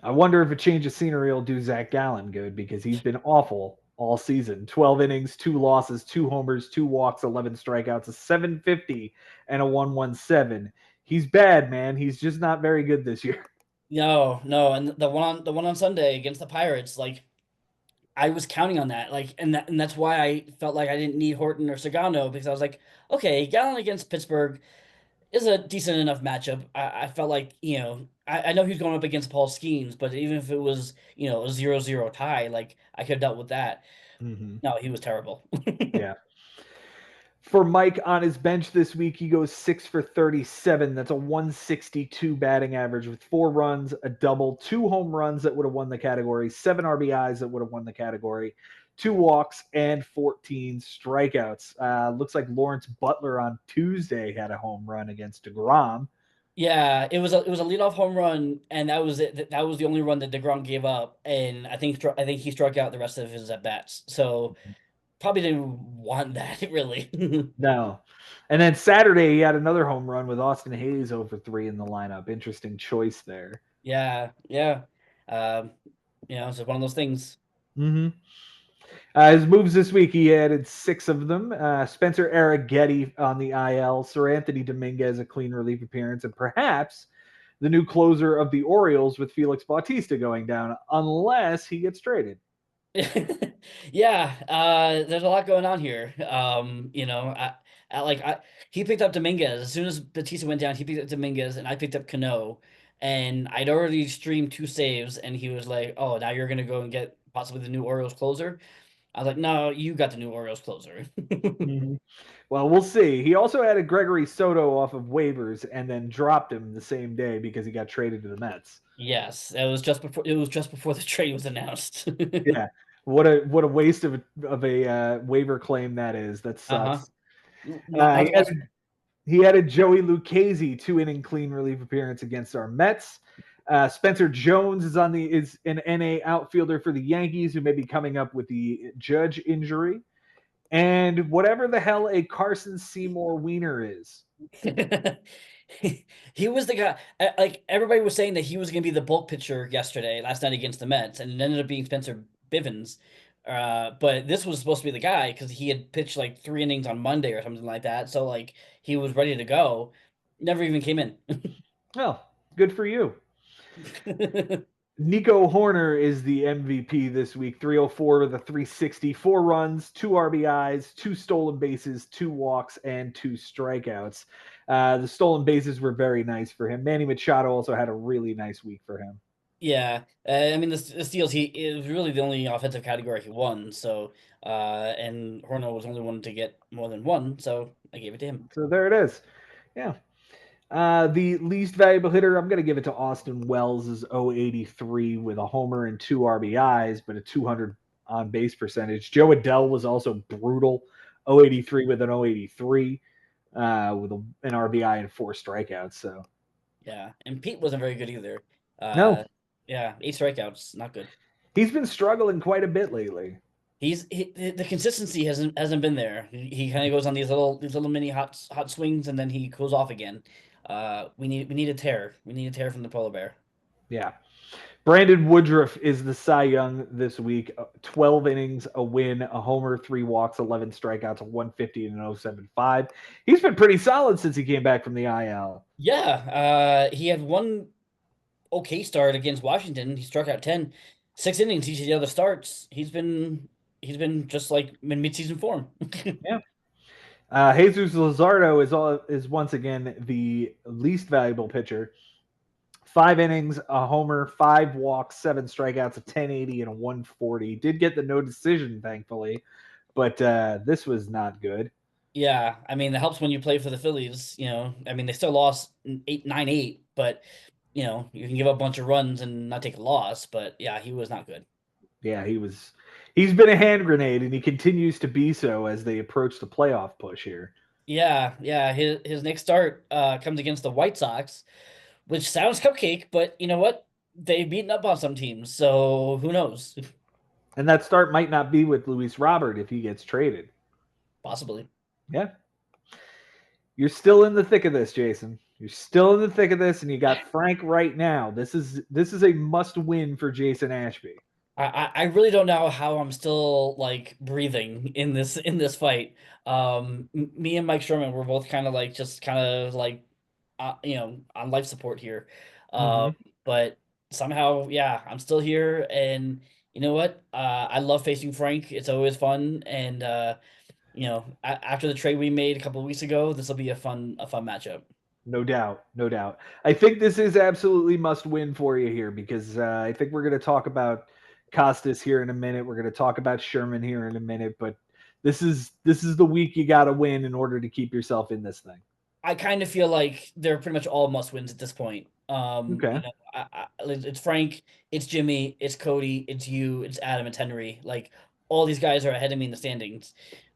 I wonder if a change of scenery will do Zach Gallen good because he's been awful all season. 12 innings, 2 losses, 2 homers, 2 walks, 11 strikeouts, a 750, and a 117. He's bad, man. He's just not very good this year. No, no, and the one on Sunday against the Pirates, like I was counting on that, like, and that's why I felt like I didn't need Horton or Sagano because I was like, okay, Gallen against Pittsburgh is a decent enough matchup. I felt like I know he's going up against Paul Skeens, but even if it was a 0-0 tie, like I could have dealt with that. Mm-hmm. No, he was terrible. Yeah. For Mike on his bench this week, he goes 6 for 37. That's a 162 batting average with 4 runs, a double, 2 home runs that would have won the category, 7 RBIs that would have won the category, 2 walks, and 14 strikeouts. Looks like Lawrence Butler on Tuesday had a home run against DeGrom. Yeah, it was a leadoff home run, and that was it. That was the only run that DeGrom gave up, and I think he struck out the rest of his at bats. So probably didn't want that really. No. And then Saturday, he had another home run with Austin Hayes over 3 in the lineup. Interesting choice there. Yeah, yeah. Um, it's just one of those things. Mm-hmm. His moves this week, he added 6 of them. Spencer Arrighetti on the IL, Sir Anthony Dominguez, a clean relief appearance, and perhaps the new closer of the Orioles with Felix Bautista going down, unless he gets traded. Yeah, there's a lot going on here. He picked up Dominguez as soon as Batista went down. He picked up Dominguez, and I picked up Cano, and I'd already streamed 2 saves, and he was like, "Oh, now you're gonna go and get possibly the new Orioles closer." I was like, "No, you got the new Orioles closer." Mm-hmm. Well, we'll see. He also added Gregory Soto off of waivers and then dropped him the same day because he got traded to the Mets. Yes, it was just before. It was just before the trade was announced. Yeah, what a waste of a waiver claim that is. That Uh-huh. sucks. Not, not He to had mention, he had a Joey Lucchesi 2 inning clean relief appearance against our Mets. Spencer Jones is an NA outfielder for the Yankees who may be coming up with the Judge injury, and whatever the hell a Carson Seymour Wiener is. he was the guy. Like everybody was saying that he was going to be the bulk pitcher yesterday, last night against the Mets, and it ended up being Spencer Bivens. But this was supposed to be the guy because he had pitched like 3 innings on Monday or something like that. So like he was ready to go. Never even came in. Well, good for you. Nico Horner is the MVP this week. 304 with a 360, 4 runs, 2 RBIs, 2 stolen bases, 2 walks, and 2 strikeouts. The stolen bases were very nice for him. Manny Machado also had a really nice week for him. Yeah, I mean the steals he it was really the only offensive category he won. So and Horner was the only one to get more than one, so I gave it to him. So there it is. Yeah. The least valuable hitter, I'm going to give it to Austin Wells' 083 with a homer and 2 RBIs, but a 200 on base percentage. Joe Adell was also brutal, 083 with an 083 an RBI and 4 strikeouts. So Yeah, and Pete wasn't very good either. no, Uh, yeah, 8 strikeouts, not good. he's been struggling quite a bit lately. The consistency hasn't been there. He kind of goes on these little mini hot swings and then he goes off again. We need a tear. We need a tear from the polar bear. Yeah. Brandon Woodruff is the Cy Young this week. 12 innings, a win, a homer, 3 walks, 11 strikeouts, a 150 and an 075. He's been pretty solid since he came back from the IL. Yeah, he had one okay start against Washington. He struck out 10, 6 innings each of the other starts. He's been just like in midseason form. Yeah. Jesus Luzardo is once again the least valuable pitcher. 5 innings, a homer, 5 walks, 7 strikeouts, a 1080 and a 140. Did get the no decision, thankfully, but this was not good. Yeah, I mean, it helps when you play for the Phillies. I mean, they still lost 8-9-8, but you can give up a bunch of runs and not take a loss. But yeah, he was not good. Yeah, he's been a hand grenade, and he continues to be so as they approach the playoff push here. Yeah, yeah. His next start comes against the White Sox, which sounds cupcake, but you know what? They've beaten up on some teams, so who knows? And that start might not be with Luis Robert if he gets traded. Possibly. Yeah. You're still in the thick of this, Jason. You're still in the thick of this, and you got Frank right now. This is a must win for Jason Ashby. I really don't know how I'm still like breathing in this fight. Me and Mike Sherman were both kind of like just kind of like on life support here. Mm-hmm. But somehow, yeah, I'm still here, and you know what? I love facing Frank. It's always fun, and after the trade we made a couple of weeks ago, this will be a fun matchup. No doubt, no doubt. I think this is absolutely must win for you here because I think we're going to talk about Costas here in a minute. We're going to talk about Sherman here in a minute, but this is the week you got to win in order to keep yourself in this thing. I kind of feel like they're pretty much all must wins at this point. Okay. It's Frank, it's Jimmy, it's Cody, it's you, it's Adam, it's Henry. Like all these guys are ahead of me in the standings.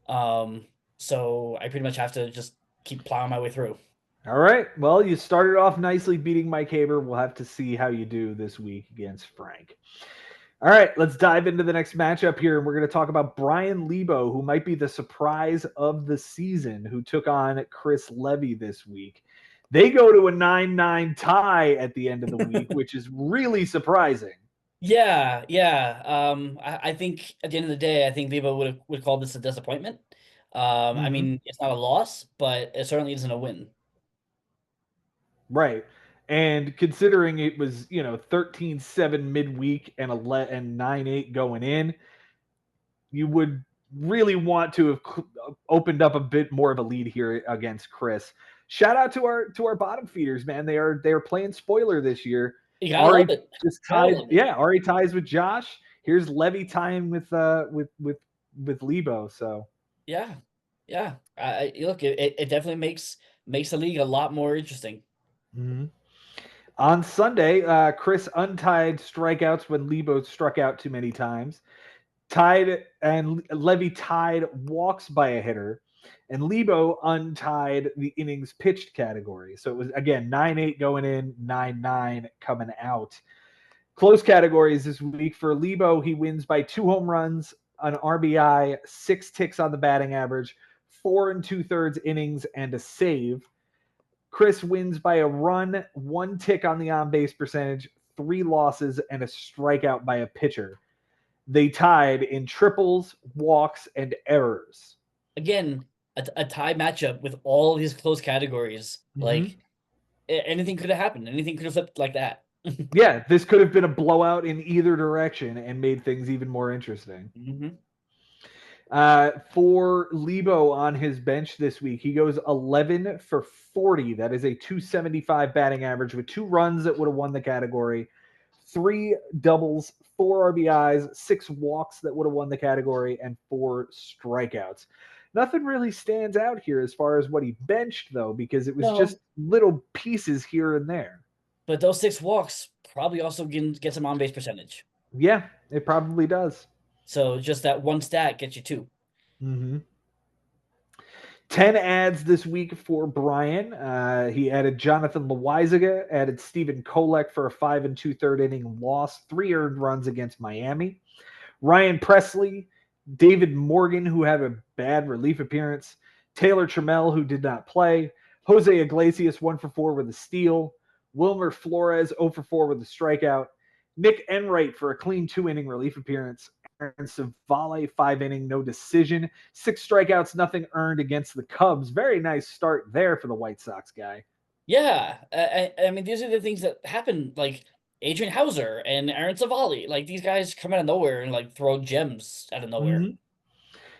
Um, so I pretty much have to just keep plowing my way through. All right. Well, you started off nicely beating Mike Haber. We'll have to see how you do this week against Frank. All right, let's dive into the next matchup here, and we're going to talk about Brian Lebo, who might be the surprise of the season, who took on Chris Levy this week. They go to a 9-9 tie at the end of the week, which is really surprising. Yeah, yeah. I think at the end of the day, I think Vivo would call this a disappointment. I Mm-hmm. mean, it's not a loss, but it certainly isn't a win. Right. And considering it was, 13-7 midweek and 9-8 going in, you would really want to have opened up a bit more of a lead here against Chris. Shout out to our bottom feeders, man. They are playing spoiler this year. You gotta love Ari it. just Gotta tied, love it. yeah. Ari ties with Josh. Here's Levy tying with Lebo. So Yeah, yeah. Look, it definitely makes the league a lot more interesting. mhm. On Sunday, Chris untied strikeouts when Lebo struck out too many times. Tied and Levy tied walks by a hitter, and Lebo untied the innings pitched category. So it was again 9-8 going in, 9-9 coming out. Close categories this week for Lebo. He wins by 2 home runs, an RBI, 6 ticks on the batting average, 4 2/3 innings, and a save. Chris wins by a run, 1 tick on the on base percentage, 3 losses, and a strikeout by a pitcher. They tied in triples, walks, and errors. Again, a tie matchup with all these close categories. Mm-hmm. Like anything could have happened. Anything could have flipped like that. Yeah, this could have been a blowout in either direction and made things even more interesting. Hmm. For Lebo on his bench this week, he goes 11 for 40. That is a 275 batting average with 2 runs that would have won the category, 3 doubles, 4 RBIs, 6 walks that would have won the category, and 4 strikeouts. Nothing really stands out here as far as what he benched, though, because it was just No, little pieces here and there. but those 6 walks probably also get some on base percentage. Yeah, it probably does. So just that one stat gets you two. Mm-hmm. 10 ads this week for Brian. He added Jonathan Loizaga, added Stephen Kolek for a 5 2/3 inning loss, 3 earned runs against Miami. Ryan Presley, David Morgan, who had a bad relief appearance, Taylor Trammell, who did not play, Jose Iglesias, 1 for 4 with a steal, Wilmer Flores, 0 for 4 with a strikeout, Nick Enright for a clean 2 inning relief appearance, Aaron Savale, 5 inning, no decision, 6 strikeouts, nothing earned against the Cubs. Very nice start there for the White Sox guy. Yeah, I mean these are the things that happen. Like Adrian Hauser and Aaron Savali, like these guys come out of nowhere and like throw gems out of nowhere. Mm-hmm.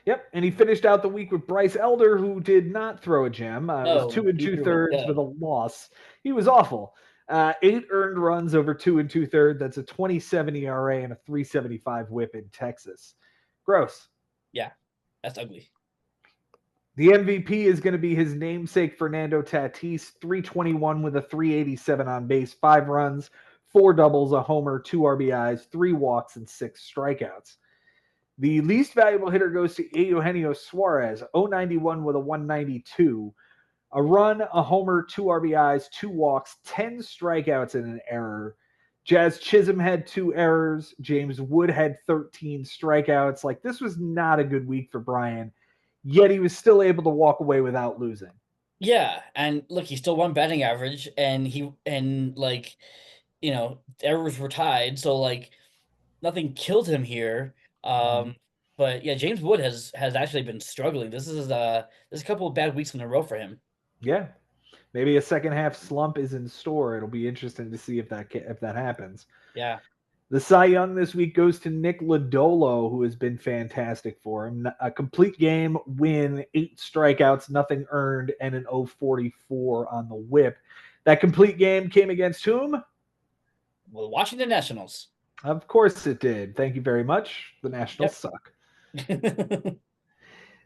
Yep, and he finished out the week with Bryce Elder, who did not throw a gem. It was two No, and he two threw a thirds with dub. a loss. He was awful. 8 earned runs over 2 2/3. That's a 27 ERA and a 375 WHIP in Texas. Gross. Yeah, that's ugly. The MVP is going to be his namesake Fernando Tatis, 321 with a 387 on base, 5 runs, 4 doubles, a homer, 2 RBIs, 3 walks, and 6 strikeouts. The least valuable hitter goes to Eugenio Suarez, 091 with a 192. A run, a homer, 2 RBIs, 2 walks, 10 strikeouts, and an error. Jazz Chisholm had 2 errors. James Wood had 13 strikeouts. Like, this was not a good week for Brian, yet he was still able to walk away without losing. Yeah, and look, he still won batting average, and like, errors were tied, so like nothing killed him here. Mhm. But yeah, James Wood has actually been struggling. This is a couple of bad weeks in a row for him. Yeah, maybe a second half slump is in store. It'll be interesting to see if that happens. Yeah. The Cy Young this week goes to Nick Lodolo, who has been fantastic for him. A complete game win, 8 strikeouts, nothing earned, and an 044 on the whip. That complete game came against whom? Well, Washington Nationals. Of course it did. Thank you very much. The Nationals Yep. suck.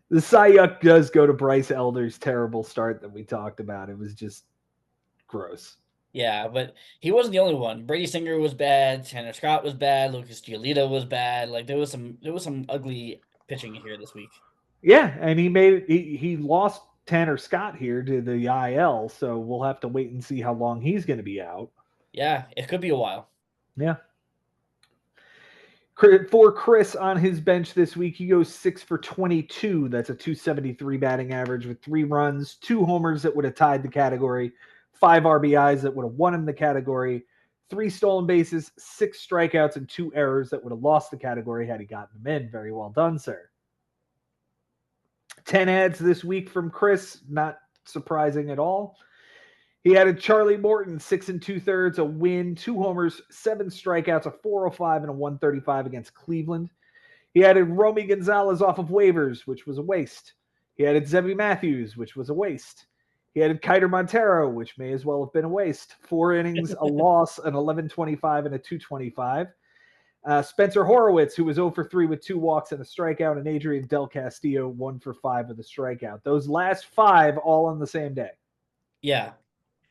The Cy Young does go to Bryce Elder's terrible start that we talked about. It was just gross. Yeah, but he wasn't the only one. Brady Singer was bad. Tanner Scott was bad. Lucas Giolito was bad. Like there was some ugly pitching here this week. Yeah, and he lost Tanner Scott here to the IL, so we'll have to wait and see how long he's going to be out. Yeah, it could be a while. Yeah. For Chris on his bench this week, he goes 6 for 22. That's a 273 batting average with 3 runs, 2 homers that would have tied the category, 5 RBIs that would have won him the category, 3 stolen bases, 6 strikeouts, and 2 errors that would have lost the category had he gotten them in. Very well done, sir. 10 ads this week from Chris, not surprising at all. He added Charlie Morton, 6 2/3, a win, 2 homers, 7 strikeouts, a 405, and a 135 against Cleveland. He added Romy Gonzalez off of waivers, which was a waste. He added Zebby Matthews, which was a waste. He added Kiter Montero, which may as well have been a waste. 4 innings, a loss, an 11.25, and a 2.25. Spencer Horowitz, who was 0 for 3 with 2 walks and a strikeout, and Adrian Del Castillo, 1 for 5 with a strikeout. Those last 5 all on the same day. Yeah.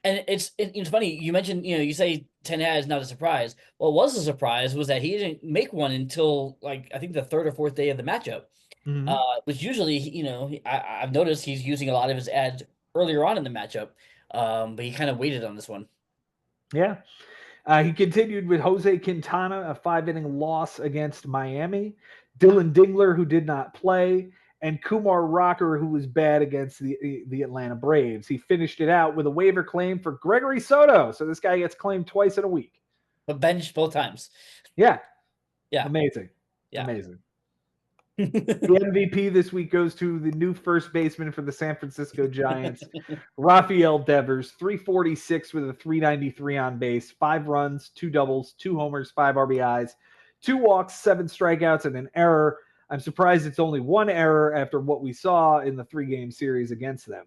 And it's funny, you mentioned, you say 10 ads, not a surprise. What was a surprise was that he didn't make one until, like, I think the 3rd or 4th day of the matchup. Mm-hmm. Which usually, I've noticed he's using a lot of his ads earlier on in the matchup, but he kind of waited on this one. Yeah. He continued with Jose Quintana, a 5-inning loss against Miami. Dylan Dingler, who did not play, and Kumar Rocker, who was bad against the Atlanta Braves. He finished it out with a waiver claim for Gregory Soto. So this guy gets claimed twice in a week. But bench both times. Yeah. Yeah. Amazing. Yeah. Amazing. The MVP this week goes to the new first baseman for the San Francisco Giants, Rafael Devers, 346 with a 393 on base, 5 runs, 2 doubles, 2 homers, 5 RBIs, 2 walks, 7 strikeouts, and an error. I'm surprised it's only 1 error after what we saw in the 3-game series against them.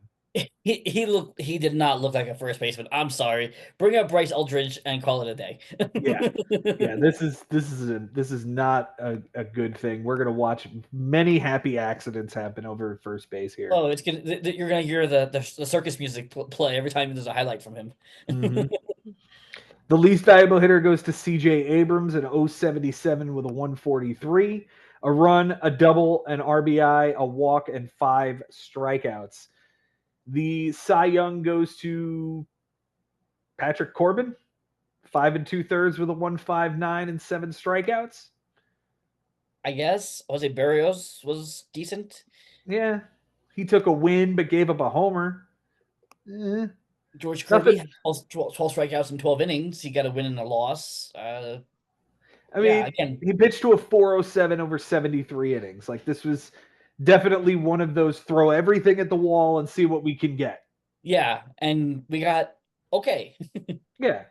He did not look like a first baseman. I'm sorry. Bring up Bryce Eldridge and call it a day. Yeah. This is not a good thing. We're gonna watch many happy accidents happen over at first base here. Oh, you're gonna hear the circus music play every time there's a highlight from him. Mm-hmm. The least valuable hitter goes to CJ Abrams, an 077 with a 143, a run, a double, an RBI, a walk, and 5 strikeouts. The Cy Young goes to Patrick Corbin, 5 2/3 with a 159 and 7 strikeouts. I guess Jose Barrios was decent. Yeah, he took a win but gave up a homer. George Kirby had 12 strikeouts in 12 innings. He got a win and a loss. I mean, again, he pitched to a 407 over 73 innings. Like, this was definitely one of those throw everything at the wall and see what we can get. Yeah, and we got okay. Yeah.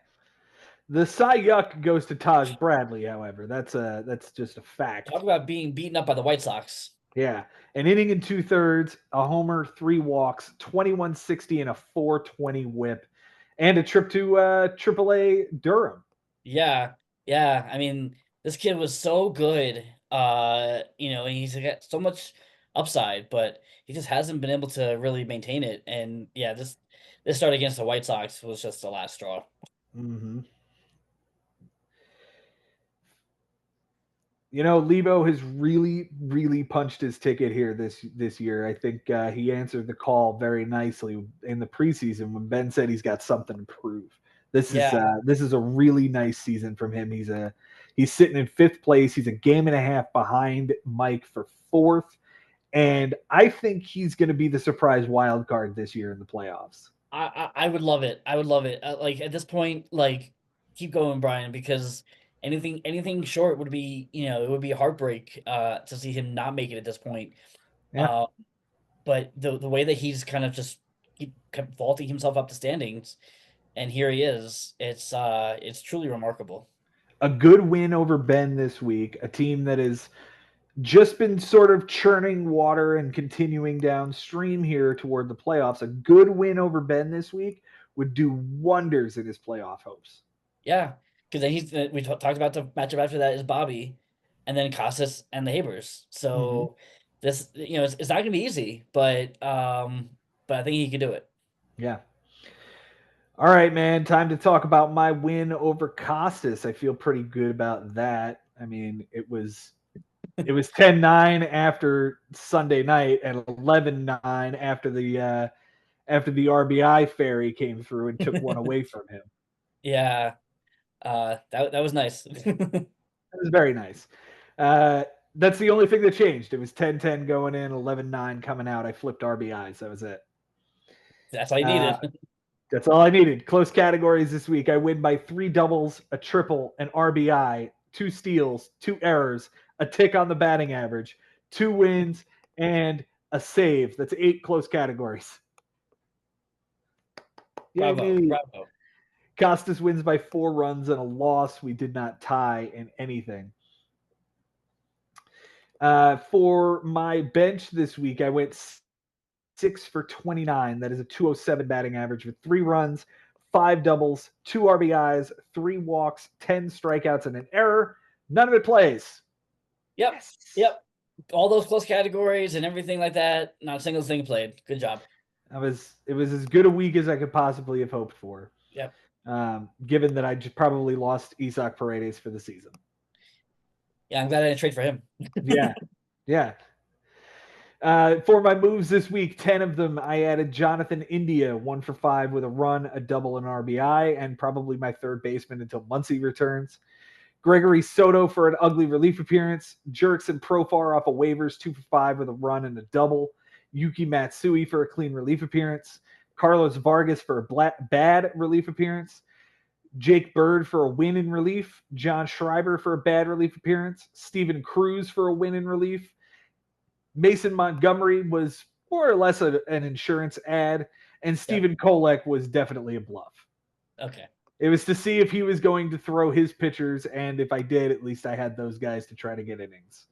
The Cy Yuck goes to Taj Bradley, however. That's just a fact. Talk about being beaten up by the White Sox. Yeah. An inning and 2/3, a homer, 3 walks, 2160 and a 420 whip, and a trip to AAA Durham. Yeah. Yeah. I mean, this kid was so good. And he's got so much upside, but he just hasn't been able to really maintain it. And yeah, this start against the White Sox was just the last straw. Mm-hmm. Lebo has really, really punched his ticket here this year. I think he answered the call very nicely in the preseason when Ben said he's got something to prove. This is a really nice season from him. He's sitting in 5th place. He's a game and a half behind Mike for 4th, and I think he's going to be the surprise wild card this year in the playoffs. I would love it. I would love it. Like, at this point, like, keep going, Brian, because anything short would be, it would be a heartbreak to see him not make it at this point. Yeah. But the way that he's kind of just kept vaulting himself up the standings, and here he is, it's truly remarkable. A good win over Ben this week, a team that has just been sort of churning water and continuing downstream here toward the playoffs. A good win over Ben this week would do wonders in his playoff hopes. Yeah. Because then we talked about the matchup after that is Bobby, and then Casas and the Habers. So this, it's not going to be easy, but I think he can do it. Yeah. All right, man. Time to talk about my win over Costas. I feel pretty good about that. I mean, it was 10-9 after Sunday night and 11-9 after the RBI fairy came through and took one away from him. Yeah. That was nice. It was very nice. That's the only thing that changed. It was 10-10 going in, 11-9 coming out. I flipped RBIs. That was it. That's all you needed. That's all I needed. Close categories this week. I win by 3 doubles, a triple, an RBI, 2 steals, 2 errors, a tick on the batting average, 2 wins, and a save. That's 8 close categories. Yay, Bravo. me. Bravo. Costas wins by 4 runs and a loss. We did not tie in anything. For my bench this week, I went 6 for 29. That is a 207 batting average with 3 runs, 5 doubles, 2 RBIs, 3 walks, 10 strikeouts, and an error. None of it plays. Yep. Yes. Yep. All those close categories and everything like that. Not a single thing played. Good job. It was as good a week as I could possibly have hoped for. Yep. Given that I just probably lost Isaac Paredes for the season. Yeah, I'm glad I didn't trade for him. Yeah. For my moves this week, 10 of them, I added Jonathan India, 1 for 5 with a run, a double, and RBI, and probably my third baseman until Muncy returns. Gregory Soto for an ugly relief appearance. Jurickson Profar off of waivers, 2 for 5 with a run and a double. Yuki Matsui for a clean relief appearance. Carlos Vargas for a bad relief appearance. Jake Bird for a win in relief. John Schreiber for a bad relief appearance. Steven Cruz for a win in relief. Mason Montgomery was more or less an insurance ad, and Stephen Kolek was definitely a bluff. Okay. It was to see if he was going to throw his pitchers, and if I did, at least I had those guys to try to get innings.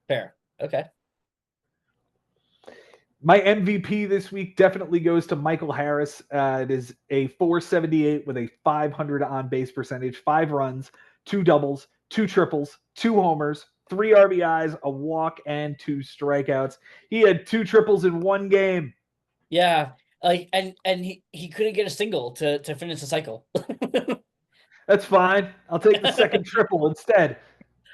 Fair. Okay. My MVP this week definitely goes to Michael Harris. It is a 478 with a 500 on-base percentage, 5 runs, 2 doubles, 2 triples, 2 homers, 3 RBIs, a walk, and 2 strikeouts. He had 2 triples in 1 game. Yeah, like and he couldn't get a single to finish the cycle. That's fine. I'll take the second triple instead.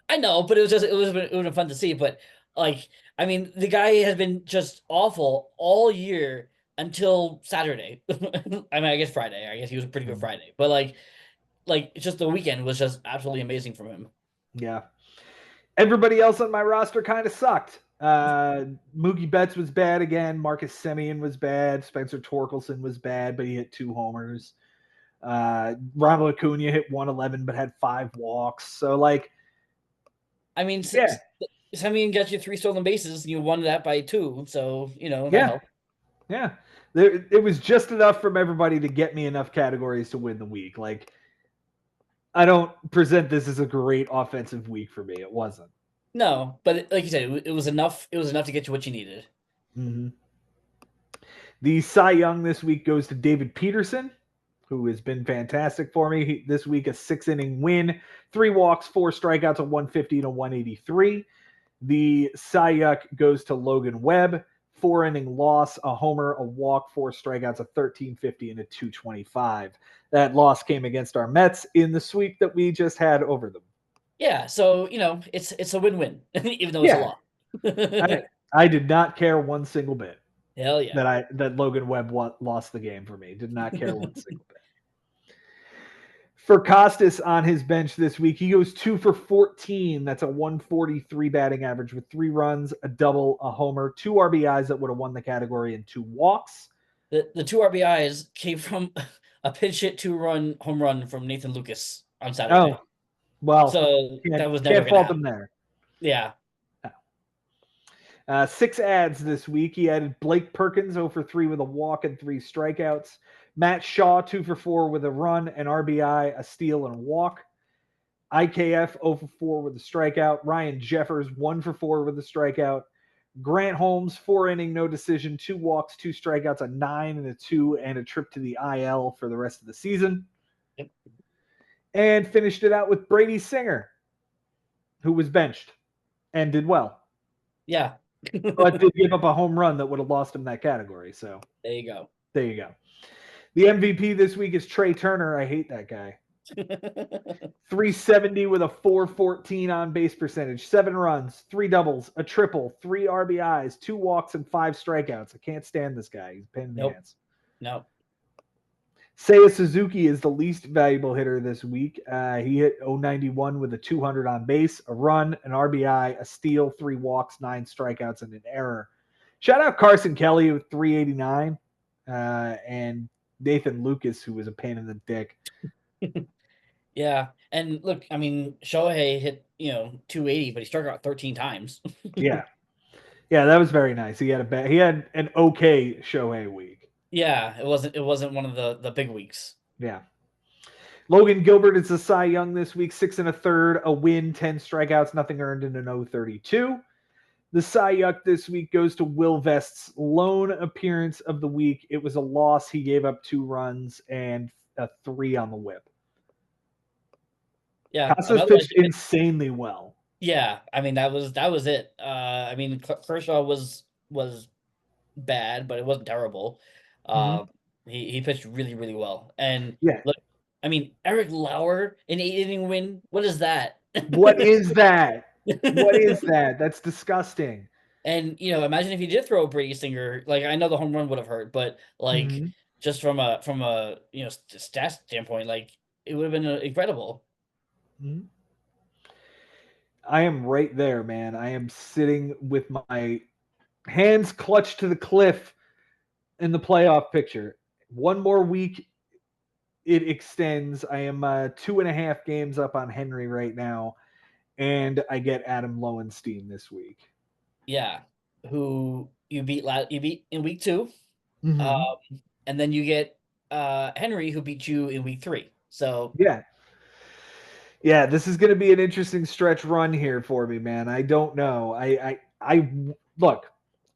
I know, but it would have been fun to see. But like, I mean, the guy has been just awful all year until Saturday. I mean, I guess Friday. I guess he was pretty good Friday, but like just the weekend was just absolutely amazing from him. Yeah. Everybody else on my roster kind of sucked. Mookie Betts was bad again. Marcus Semien was bad. Spencer Torkelson was bad, but he hit 2 homers. Ronald Acuna hit 111, but had 5 walks. So, like, I mean, Semien got you 3 stolen bases. You won that by 2, so that helped. Yeah. It was just enough from everybody to get me enough categories to win the week. Like, I don't present this as a great offensive week for me. It wasn't. No, but like you said, it was enough. It was enough to get you what you needed. Mm-hmm. The Cy Young this week goes to David Peterson, who has been fantastic for me. This week, a 6-inning win, 3 walks, 4 strikeouts, a 150 and a 183. The Cy Young goes to Logan Webb, 4-inning loss, a homer, a walk, 4 strikeouts, a 1350 and a 225. That loss came against our Mets in the sweep that we just had over them. Yeah, so it's a win-win, even though it's a loss. I did not care one single bit. Hell yeah! That Logan Webb lost the game for me. Did not care one single bit. For Costas on his bench this week, he goes 2 for 14. That's a 143 batting average with 3 runs, a double, a homer, 2 RBIs that would have won the category, and 2 walks. The 2 RBIs came from a pinch hit 2-run home run from Nathan Lucas on Saturday. Oh, well, so that was never can't fault him there. Yeah. 6 ads this week. He added Blake Perkins 0 for 3 with a walk and 3 strikeouts. Matt Shaw 2 for 4 with a run, an RBI, a steal, and a walk. IKF 0 for 4 with a strikeout. Ryan Jeffers 1 for 4 with a strikeout. Grant Holmes 4-inning no decision, 2 walks, 2 strikeouts, a 9 and a 2, and a trip to the IL for the rest of the season. Yep. And finished it out with Brady Singer, who was benched and did well. Yeah. But did give up a home run that would have lost him that category. So there you go. There you go. The MVP this week is Trey Turner. I hate that guy. 370 with a 414 on base percentage, 7 runs, 3 doubles, a triple, 3 RBIs, 2 walks, and 5 strikeouts. I can't stand this guy. He's a pain in the ass. No. Seiya Suzuki is the least valuable hitter this week. He hit 091 with a 200 on base, a run, an RBI, a steal, 3 walks, 9 strikeouts, and an error. Shout out Carson Kelly with 389 and Nathan Lucas, who was a pain in the dick. Yeah, and look, I mean, Shohei hit 280, but he struck out 13 times. Yeah, yeah, that was very nice. He had an okay Shohei week. Yeah, it wasn't one of the big weeks. Yeah. Logan Gilbert is the Cy Young this week, 6 1/3, a win, 10 strikeouts, nothing earned in an 0.32. The Cy Young this week goes to Will Vest's lone appearance of the week. It was a loss. He gave up 2 runs and a 3 on the whip. Yeah, Casas pitched insanely well. Yeah, I mean that was it. I mean Kershaw was bad, but it wasn't terrible. He pitched really really well, and yeah, look, I mean Eric Lauer an 8-inning win. What is that? What is that? What is that? That's disgusting. And imagine if he did throw a Brady Singer. Like I know the home run would have hurt, but like just from a stat standpoint, like it would have been incredible. I am right there, man. I am sitting with my hands clutched to the cliff in the playoff picture. One more week, it extends. I am 2.5 games up on Henry right now, and I get Adam Lowenstein this week. Yeah, who you beat in week 2, and then you get Henry, who beat you in week 3. So yeah, this is going to be an interesting stretch run here for me, man. I don't know. I look.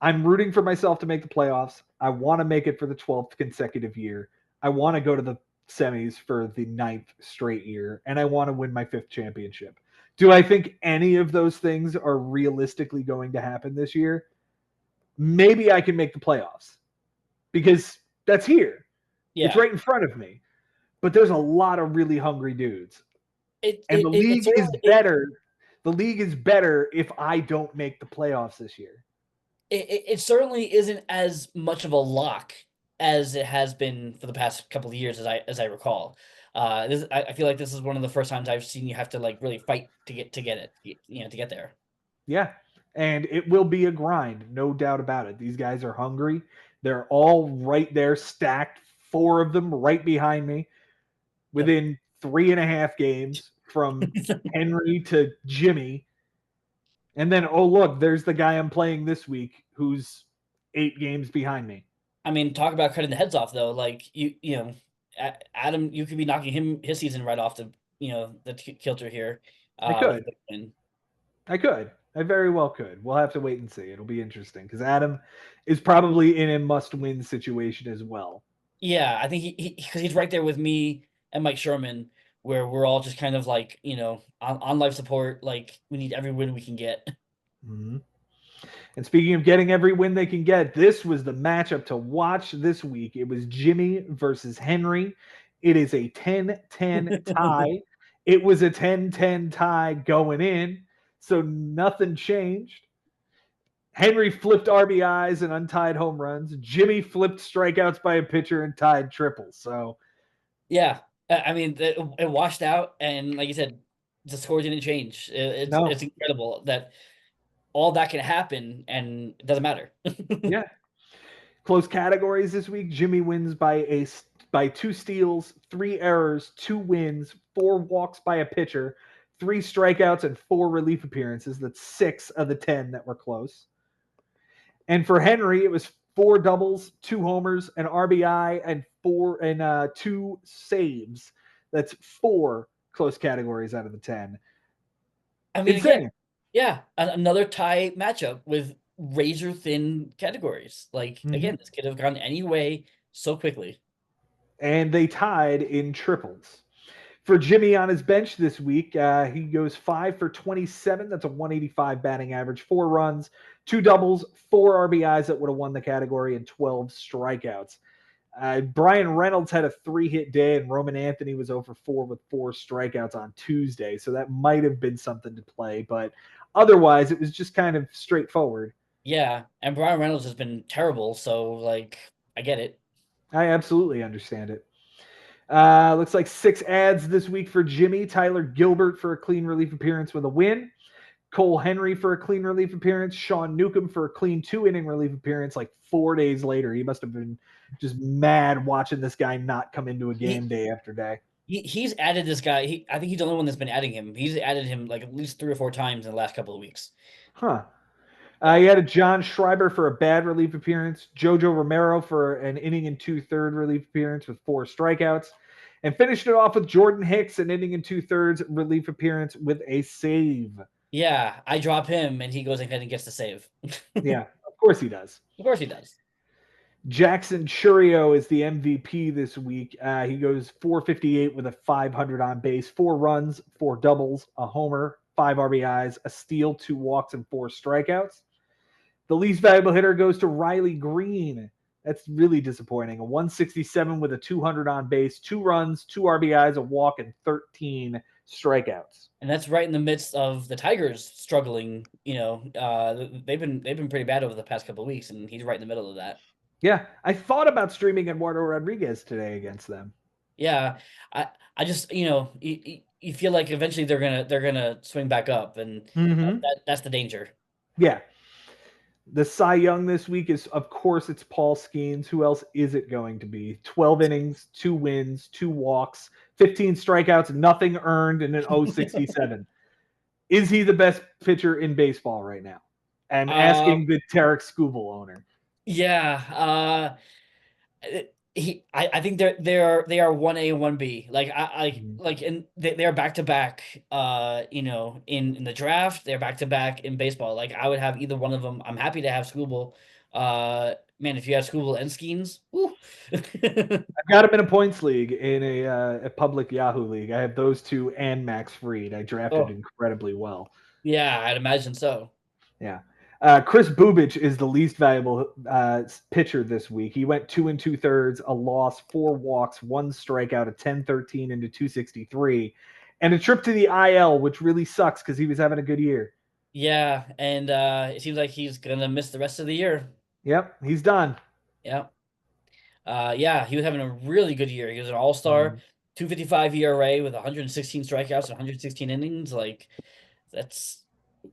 I'm rooting for myself to make the playoffs. I want to make it for the 12th consecutive year. I want to go to the semis for the 9th straight year, and I want to win my 5th championship. Do I think any of those things are realistically going to happen this year? Maybe I can make the playoffs because that's here. Yeah. It's right in front of me. But there's a lot of really hungry dudes. The league is better. The league is better if I don't make the playoffs this year. It certainly isn't as much of a lock as it has been for the past couple of years, as I recall. I feel like this is one of the first times I've seen you have to like really fight to get it, to get there. Yeah, and it will be a grind, no doubt about it. These guys are hungry. They're all right there, stacked. 4 of them right behind me, within 3.5 games from Henry to Jimmy. And then, oh, look, there's the guy I'm playing this week who's 8 games behind me. I mean, talk about cutting the heads off, though. Like, Adam, you could be knocking his season right off the kilter here. I could. I very well could. We'll have to wait and see. It'll be interesting because Adam is probably in a must-win situation as well. Yeah, I think because he's right there with me and Mike Sherman, where we're all just kind of like, on life support. Like, we need every win we can get. And speaking of getting every win they can get, this was the matchup to watch this week. It was Jimmy versus Henry. It is a 10-10 tie. It was a 10-10 tie going in, so nothing changed. Henry flipped RBIs and untied home runs. Jimmy flipped strikeouts by a pitcher and tied triples. So, yeah, I mean, it washed out, and like you said, the score didn't change. It's incredible that all that can happen, and it doesn't matter. Yeah. Close categories this week. Jimmy wins by 2 steals, 3 errors, 2 wins, 4 walks by a pitcher, 3 strikeouts, and 4 relief appearances. That's 6 of the 10 that were close. And for Henry, it was 4 doubles, 2 homers, an RBI, and 2 saves. That's 4 close categories out of the 10. I mean, again, yeah, another tie matchup with razor thin categories. Like, again, this could have gone any way so quickly. And they tied in triples. For Jimmy on his bench this week, he goes 5 for 27. That's a 185 batting average, 4 runs, 2 doubles, 4 RBIs that would have won the category, and 12 strikeouts. Brian Reynolds had a 3-hit day, and Roman Anthony was over 4 with 4 strikeouts on Tuesday. So that might have been something to play, but otherwise it was just kind of straightforward. Yeah, and Brian Reynolds has been terrible, so like I get it. I absolutely understand it. Looks like 6 ads this week for Jimmy. Tyler Gilbert for a clean relief appearance with a win. Cole Henry for a clean relief appearance. Sean Newcomb for a clean 2-inning relief appearance like 4 days later. He must have been just mad watching this guy not come into a game day after day. He's added this guy. I think he's the only one that's been adding him. He's added him like at least 3 or 4 times in the last couple of weeks. Huh. Yeah. He had a John Schreiber for a bad relief appearance, Jojo Romero for an inning and 2/3 relief appearance with 4 strikeouts, and finished it off with Jordan Hicks, an inning and 2/3 relief appearance with a save. Yeah, I drop him and he goes ahead and gets the save. Yeah, of course he does. Of course he does. Jackson Churio is the MVP this week. He goes 458 with a 500 on base, 4 runs, 4 doubles, a homer, 5 RBIs, a steal, 2 walks, and 4 strikeouts. The least valuable hitter goes to Riley Green. That's really disappointing. A 167 with a 200 on base, 2 runs, 2 RBIs, a walk, and 13 strikeouts. And that's right in the midst of the Tigers struggling. They've been pretty bad over the past couple of weeks, and he's right in the middle of that. Yeah, I thought about streaming Eduardo Rodriguez today against them. Yeah, I just you feel like eventually they're gonna swing back up, and that's the danger. Yeah. The Cy Young this week is, of course, it's Paul Skeens. Who else is it going to be? 12 innings, 2 wins, 2 walks, 15 strikeouts, nothing earned, and an 0.67. Is he the best pitcher in baseball right now? I'm asking the Tarek Skubal owner. Yeah, I think they are 1A and 1B. And they are back to back. In the draft, they're back to back in baseball. Like I would have either one of them. I'm happy to have Skubal. Man, if you have Skubal and Skeens, I've got him in a points league in a public Yahoo league. I have those 2 and Max Fried. I drafted incredibly well. Yeah, I'd imagine so. Yeah. Chris Bubich is the least valuable pitcher this week. He went 2 2/3, a loss, 4 walks, 1 strikeout, a 10-13 into 263, and a trip to the IL, which really sucks because he was having a good year. Yeah, and it seems like he's gonna miss the rest of the year. Yep, he's done. Yep. Yeah, he was having a really good year. He was an all-star, 2.55 ERA with 116 strikeouts and 116 innings. Like, that's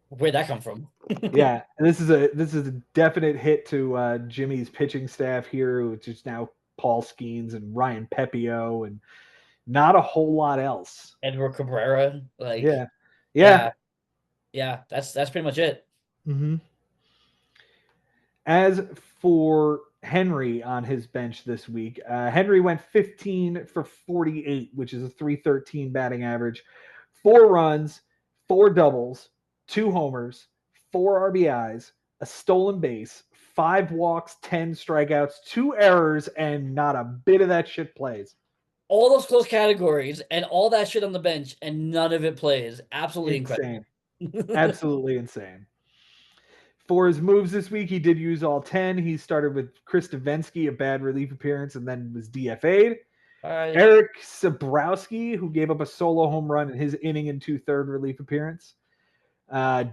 where'd that come from? Yeah, and this is a definite hit to Jimmy's pitching staff here, which is now Paul Skeens and Ryan Pepio, and not a whole lot else. Edward Cabrera, like yeah. That's pretty much it. Mm-hmm. As for Henry on his bench this week, Henry went 15 for 48, which is a 313 batting average, 4 runs, 4 doubles, 2 homers, 4 RBIs, a stolen base, 5 walks, 10 strikeouts, 2 errors, and not a bit of that shit plays. All those close categories and all that shit on the bench, and none of it plays. Absolutely insane. Incredible. Absolutely insane. For his moves this week, he did use all 10. He started with Chris Davinsky, a bad relief appearance, and then was DFA'd. Eric Sabrowski, who gave up a solo home run in his inning and 2/3 relief appearance.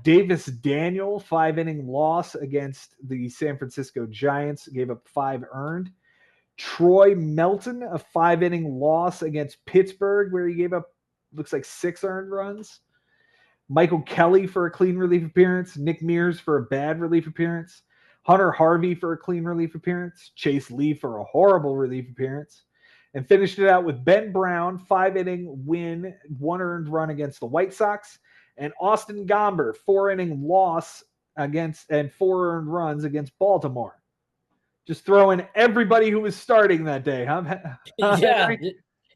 Davis Daniel, 5-inning loss against the San Francisco Giants, gave up 5 earned. Troy Melton, a 5-inning loss against Pittsburgh, where he gave up, looks like 6 earned runs. Michael Kelly for a clean relief appearance. Nick Mears for a bad relief appearance. Hunter Harvey for a clean relief appearance. Chase Lee for a horrible relief appearance. And finished it out with Ben Brown, 5-inning win, 1 earned run against the White Sox. And Austin Gomber, 4-inning loss against and 4 earned runs against Baltimore. Just throwing everybody who was starting that day, huh?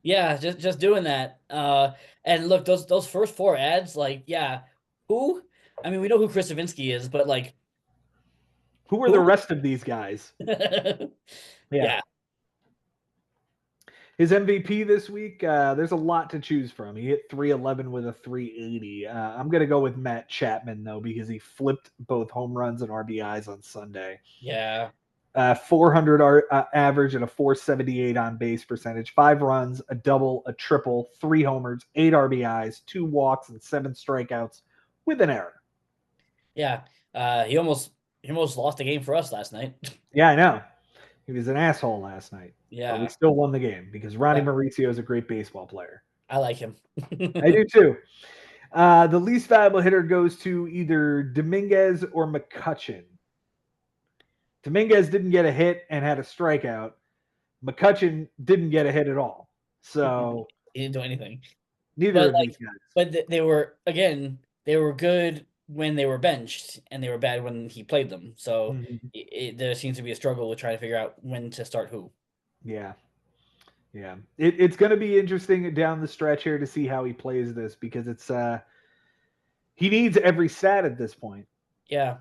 Yeah, just doing that. And look, those first 4 ads, like, yeah, who? I mean, we know who Chris Davinsky is, but like, who are the rest of these guys? Yeah. His MVP this week, there's a lot to choose from. He hit 311 with a 380. I'm going to go with Matt Chapman, though, because he flipped both home runs and RBIs on Sunday. Yeah. 400 average and a 478 on base percentage, 5 runs, a double, a triple, 3 homers, 8 RBIs, 2 walks, and 7 strikeouts with an error. Yeah. He almost lost the game for us last night. Yeah, I know. He was an asshole last night, but we Yeah, still won the game because Ronnie yeah, Mauricio is a great baseball player. I like him. I do too. The least valuable hitter goes to either Dominguez or McCutcheon. Dominguez didn't get a hit and had a strikeout. McCutcheon didn't get a hit at all. So He didn't do anything. neither But of these guys. they were, again, they were good when they were benched, and they were bad when he played them. So Mhm. there seems to be a struggle with trying to figure out when to start who. Yeah. Yeah. It's going to be interesting down the stretch here to see how he plays this because he needs every stat at this point. Yeah,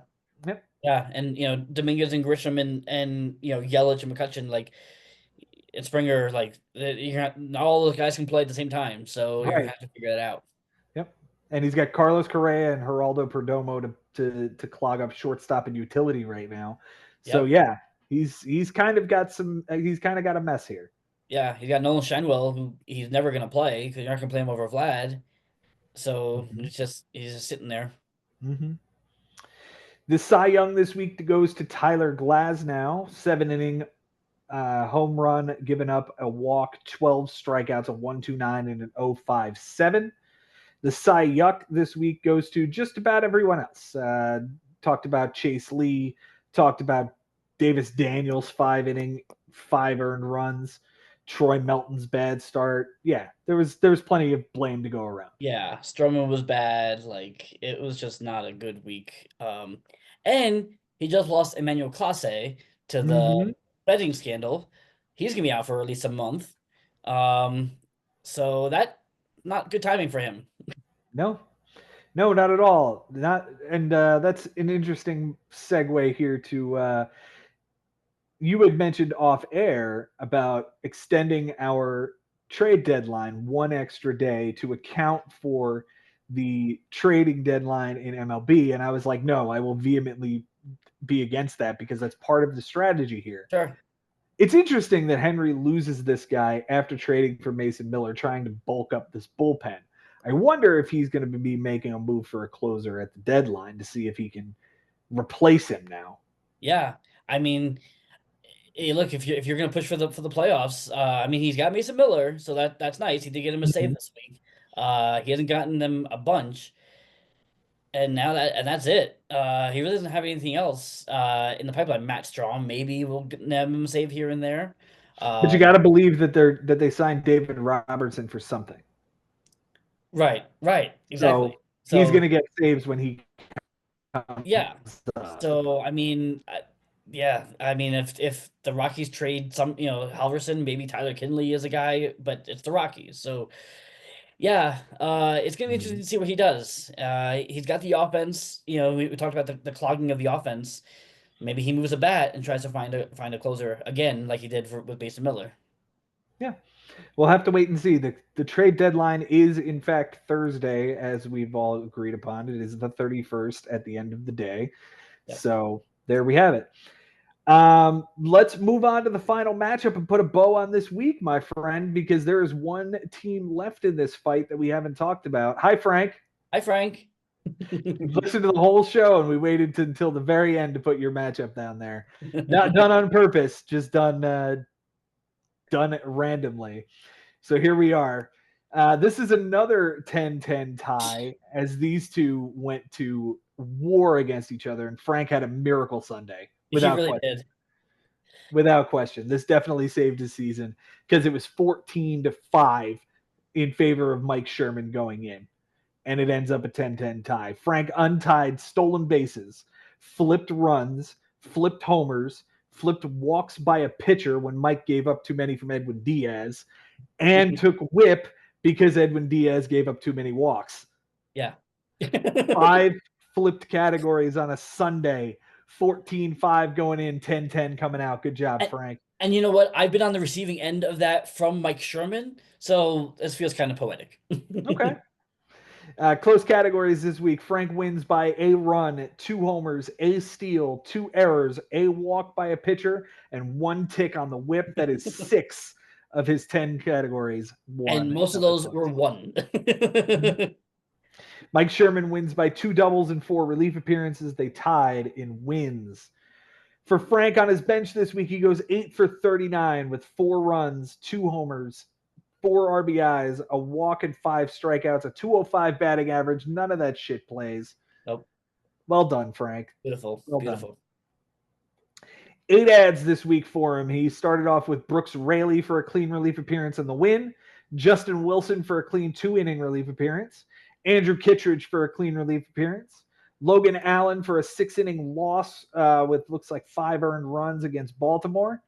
Yep. yeah, and Dominguez and Grisham and Yelich and McCutcheon, like, and Springer, like, not all those guys can play at the same time, so you're gonna Right. have to figure that out. Yep. And he's got Carlos Correa and Geraldo Perdomo to clog up shortstop and utility right now. So Yep. yeah, he's kind of got a mess here. Yeah, he's got Nolan Shinewell, who he's never gonna play because you're not gonna play him over Vlad. So Mm-hmm. he's just sitting there. Mm-hmm. The Cy Young this week goes to Tyler Glasnow, 7 inning home run, given up a walk, 12 strikeouts, a 1.29 and an 0.57. The Cy Yuck this week goes to just about everyone else. Talked about Chase Lee, talked about Davis Daniels, 5 inning, 5 earned runs. Troy Melton's bad start. Yeah, there was plenty of blame to go around. Yeah, Stroman was bad. Like, it was just not a good week. And he just lost Emmanuel Clase to the Mm-hmm. betting scandal. He's gonna be out for at least a month. Um, so that not good timing for him. No, no, not at all. Not, and that's an interesting segue here to you had mentioned off air about extending our trade deadline one extra day to account for the trading deadline in MLB. And I was like, no, I will vehemently be against that because that's part of the strategy here. Sure. It's interesting that Henry loses this guy after trading for Mason Miller, trying to bulk up this bullpen. I wonder if he's going to be making a move for a closer at the deadline to see if he can replace him now. Yeah. I mean, hey, look, if you're gonna push for the playoffs, I mean, he's got Mason Miller, so that's nice. He did get him a save Mhm. this week. He hasn't gotten them a bunch, and that's it. He really doesn't have anything else in the pipeline. Matt Strong maybe will get him a save here and there. But you got to believe that they signed David Robertson for something. Right, exactly. So he's going So to get saves when he comes yeah, up. so I mean, yeah, I mean, if the Rockies trade some, Halverson, maybe Tyler Kinley is a guy, but it's the Rockies, so. Yeah, it's gonna be interesting Mhm. to see what he does. He's got the offense. We talked about the clogging of the offense. Maybe he moves a bat and tries to find a closer again, like he did with Mason Miller. Yeah, we'll have to wait and see. The trade deadline is in fact Thursday, as we've all agreed upon. It is the 31st at the end of the day. Yep. So there we have it. Let's move on to the final matchup and put a bow on this week, my friend, because there is one team left in this fight that we haven't talked about. Hi, Frank. Hi, Frank. You listened to the whole show, and we waited until the very end to put your matchup down there. Not done on purpose, just done randomly. So here we are. This is another 10-10 tie as these two went to war against each other, and Frank had a miracle Sunday He without really question. did. Without question. This definitely saved his season because it was 14-5 in favor of Mike Sherman going in. And it ends up a 10-10 tie. Frank untied stolen bases, flipped runs, flipped homers, flipped walks by a pitcher when Mike gave up too many from Edwin Diaz, and took whip because Edwin Diaz gave up too many walks. Yeah. 5 flipped categories on a Sunday. 14-5 going in, 10-10 coming out. Good job, and, Frank. and you know what? I've been on the receiving end of that from Mike Sherman, so this feels kind of poetic. Okay. Close categories this week. Frank wins by a run, 2 homers, a steal, 2 errors, a walk by a pitcher, and 1 tick on the whip. That is 6 of his 10 categories. And most of those were won. Mike Sherman wins by 2 doubles and 4 relief appearances. They tied in wins. For Frank on his bench this week, he goes 8 for 39 with 4 runs, 2 homers, 4 RBIs, a walk, and 5 strikeouts, a 205 batting average. None of that shit plays. Nope. Well done, Frank. Beautiful. Well Beautiful. done. 8 ads this week for him. He started off with Brooks Raley for a clean relief appearance in the win, Justin Wilson for a clean 2-inning relief appearance, Andrew Kittredge for a clean relief appearance, Logan Allen for a 6-inning loss with looks like 5 earned runs against Baltimore,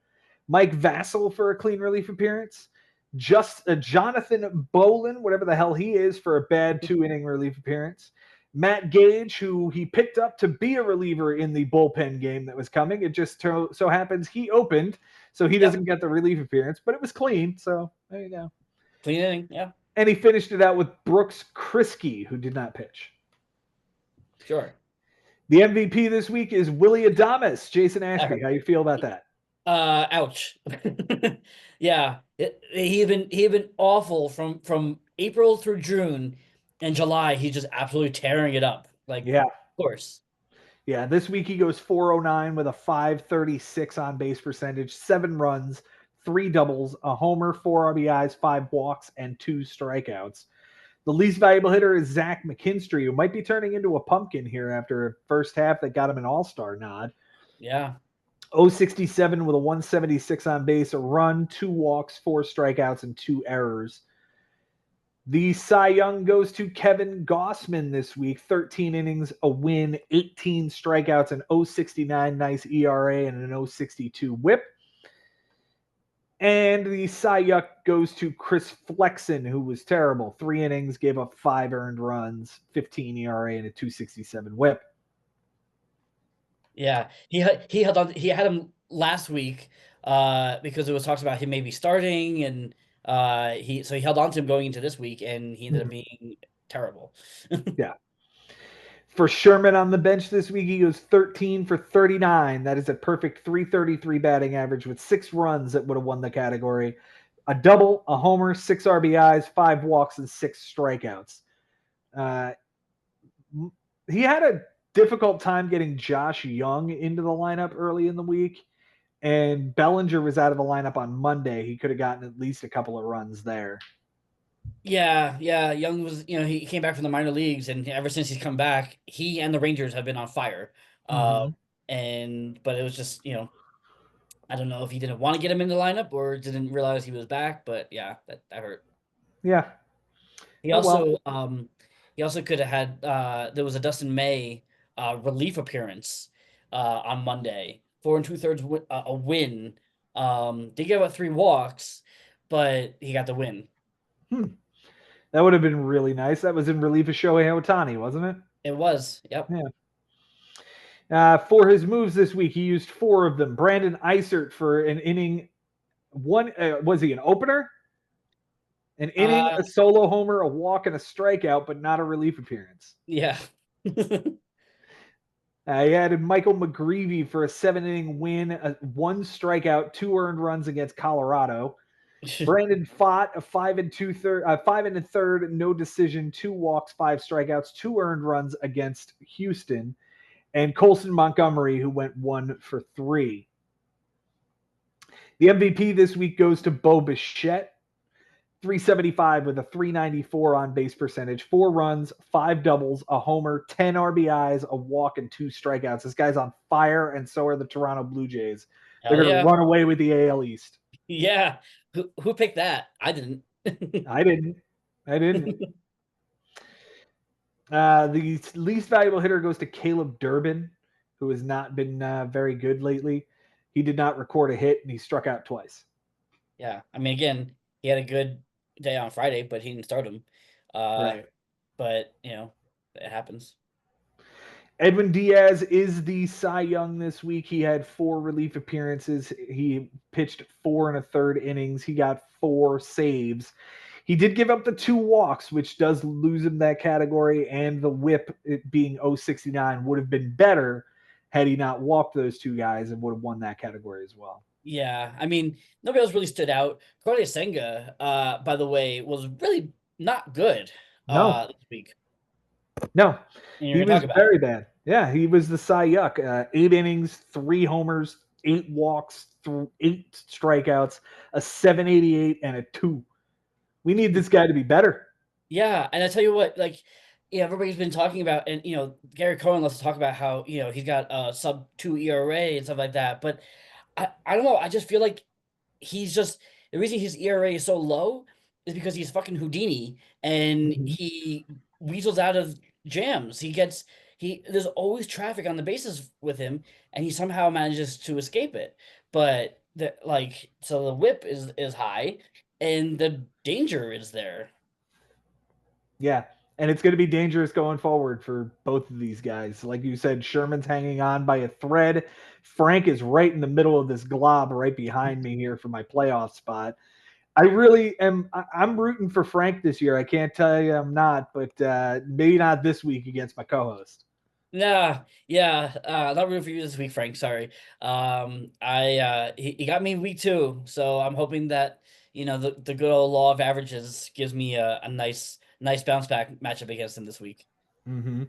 Mike Vassell for a clean relief appearance, Jonathan Bolin, whatever the hell he is, for a bad 2-inning relief appearance, Matt Gage, who he picked up to be a reliever in the bullpen game that was coming. It just so happens he opened, so he doesn't get the relief appearance, but it was clean, so there you go. Clean inning, yeah. And he finished it out with Brooks Kriske, who did not pitch. Sure. The MVP this week is Willie Adames. Jason Ashby, how you feel about that? Ouch. Yeah, he had been awful from April through June, and July he's just absolutely tearing it up. Like, yeah, of course. Yeah, this week he goes 409 with a 536 on base percentage, 7 runs, 3 doubles, a homer, 4 RBIs, 5 walks, and 2 strikeouts. The least valuable hitter is Zach McKinstry, who might be turning into a pumpkin here after a first half that got him an all-star nod. Yeah. 067 with a 176 on base, a run, 2 walks, 4 strikeouts, and 2 errors. The Cy Young goes to Kevin Gossman this week. 13 innings, a win, 18 strikeouts, an 069 nice ERA, and an 062 whip. And the Cy Young goes to Chris Flexen, who was terrible. 3 innings, gave up 5 earned runs, 15 ERA, and a 267 whip. Yeah, he had him last week because it was talks about him maybe starting, and he held on to him going into this week, and he ended up being terrible. Yeah. For Sherman on the bench this week, he goes 13 for 39. That is a perfect 333 batting average with 6 runs that would have won the category. A double, a homer, 6 RBIs, 5 walks, and 6 strikeouts. He had a difficult time getting Josh Young into the lineup early in the week, and Bellinger was out of the lineup on Monday. He could have gotten at least a couple of runs there. Yeah. Young was, he came back from the minor leagues, and ever since he's come back, he and the Rangers have been on fire. But it was just, I don't know if he didn't want to get him in the lineup or didn't realize he was back, but yeah, that hurt. Yeah. He also could have had there was a Dustin May relief appearance on Monday. 4 2/3 a win. They gave up 3 walks, but he got the win. That would have been really nice. That was in relief of Shohei Ohtani, wasn't it? It was. Yep. Yeah. For his moves this week, he used 4 of them. Brandon Eisert for an inning. Was he an opener? An inning, a solo homer, a walk, and a strikeout, but not a relief appearance. Yeah. He added Michael McGreevy for a 7-inning win, 1 strikeout, 2 earned runs against Colorado. Brandon Pfaadt, a 5 1/3, no decision, 2 walks, 5 strikeouts, 2 earned runs against Houston. And Colson Montgomery, who went 1 for 3. The MVP this week goes to Bo Bichette. 375 with a 394 on base percentage, 4 runs, 5 doubles, a homer, 10 RBIs, a walk, and 2 strikeouts. This guy's on fire, and so are the Toronto Blue Jays. They're going to run away with the AL East. Yeah. Who picked that? I didn't. I didn't. The least valuable hitter goes to Caleb Durbin, who has not been very good lately. He did not record a hit, and he struck out twice. Yeah. I mean, again, he had a good day on Friday, but he didn't start him. Right. But, it happens. Edwin Diaz is the Cy Young this week. He had 4 relief appearances. He pitched 4 1/3 innings. He got 4 saves. He did give up the 2 walks, which does lose him that category, and the whip, it being 069, would have been better had he not walked those 2 guys and would have won that category as well. Yeah, I mean, nobody else really stood out. Corey Senga, by the way, was really not good this week. No, he was very bad. Yeah, he was the Cy Yuck. 8 innings, 3 homers, 8 walks, 8 strikeouts, a 788, and a 2. We need this guy to be better. Yeah, and I tell you what, like, yeah, everybody's been talking about, and Gary Cohen loves to talk about how he's got a sub 2 ERA and stuff like that. But I don't know. I just feel like he's just the reason his ERA is so low is because he's fucking Houdini and Mhm. he weasels out of jams. There's always traffic on the bases with him, and he somehow manages to escape it. But so the whip is high, and the danger is there. Yeah, and it's going to be dangerous going forward for both of these guys. Like you said, Sherman's hanging on by a thread. Frank is right in the middle of this glob right behind me here for my playoff spot. I really am. I'm rooting for Frank this year. I can't tell you I'm not, but maybe not this week against my co-host. Nah, yeah, not rooting for you this week, Frank. Sorry. He got me week 2, so I'm hoping that the good old law of averages gives me a nice bounce back matchup against him this week. Mm-hmm.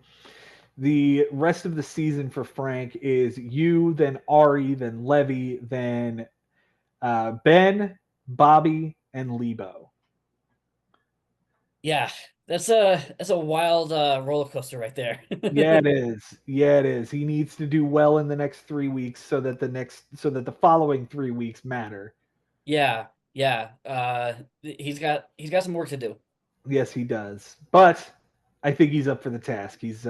The rest of the season for Frank is you, then Ari, then Levy, then Ben, Bobby, and Lebo. Yeah, that's a wild roller coaster right there. Yeah, it is. Yeah, it is. He needs to do well in the next 3 weeks so that the following 3 weeks matter. Yeah, yeah. He's got some work to do. Yes, he does. But I think he's up for the task. He's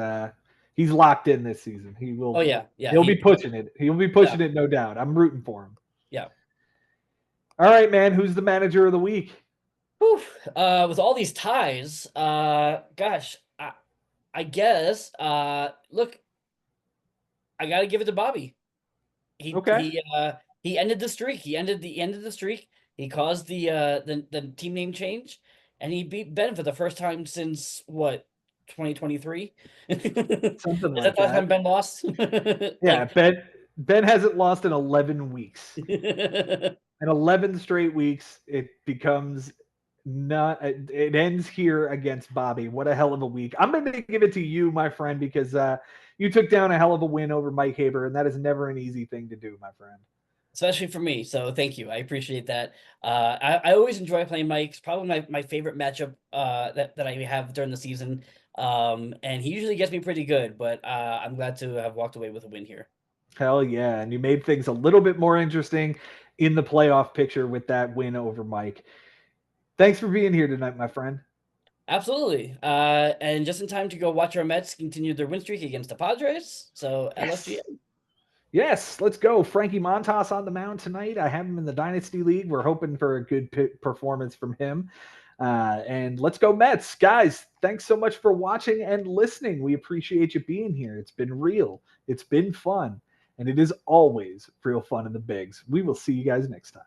locked in this season. Oh yeah, yeah. He'll be pushing it. He'll be Yeah, pushing it, no doubt. I'm rooting for him. yeah. All right, man. Who's the manager of the week? Whew. With all these ties, gosh, I guess. Look, I gotta give it to Bobby. He Okay. he uh he ended the streak. He ended the streak. He caused the team name change, and he beat Ben for the first time since what, 2023? Is Something that like the last that. time Ben lost? Yeah, Like, Ben hasn't lost in 11 weeks. In 11 straight weeks, it becomes not it ends here against Bobby. What a hell of a week. I'm going to give it to you, my friend, because you took down a hell of a win over Mike Haber, and that is never an easy thing to do, my friend. especially for me. So thank you. I appreciate that. I always enjoy playing Mike. It's probably my favorite matchup that I have during the season. And he usually gets me pretty good, but I'm glad to have walked away with a win here. Hell yeah. And you made things a little bit more interesting in the playoff picture with that win over Mike. Thanks for being here tonight, my friend. Absolutely. And just in time to go watch our Mets continue their win streak against the Padres. So Yes. LSG. Yes, let's go. Frankie Montas on the mound tonight. I have him in the Dynasty League. We're hoping for a good performance from him. And let's go, Mets. Guys, thanks so much for watching and listening. We appreciate you being here. It's been real, it's been fun, and it is always real fun in the bigs. We will see you guys next time.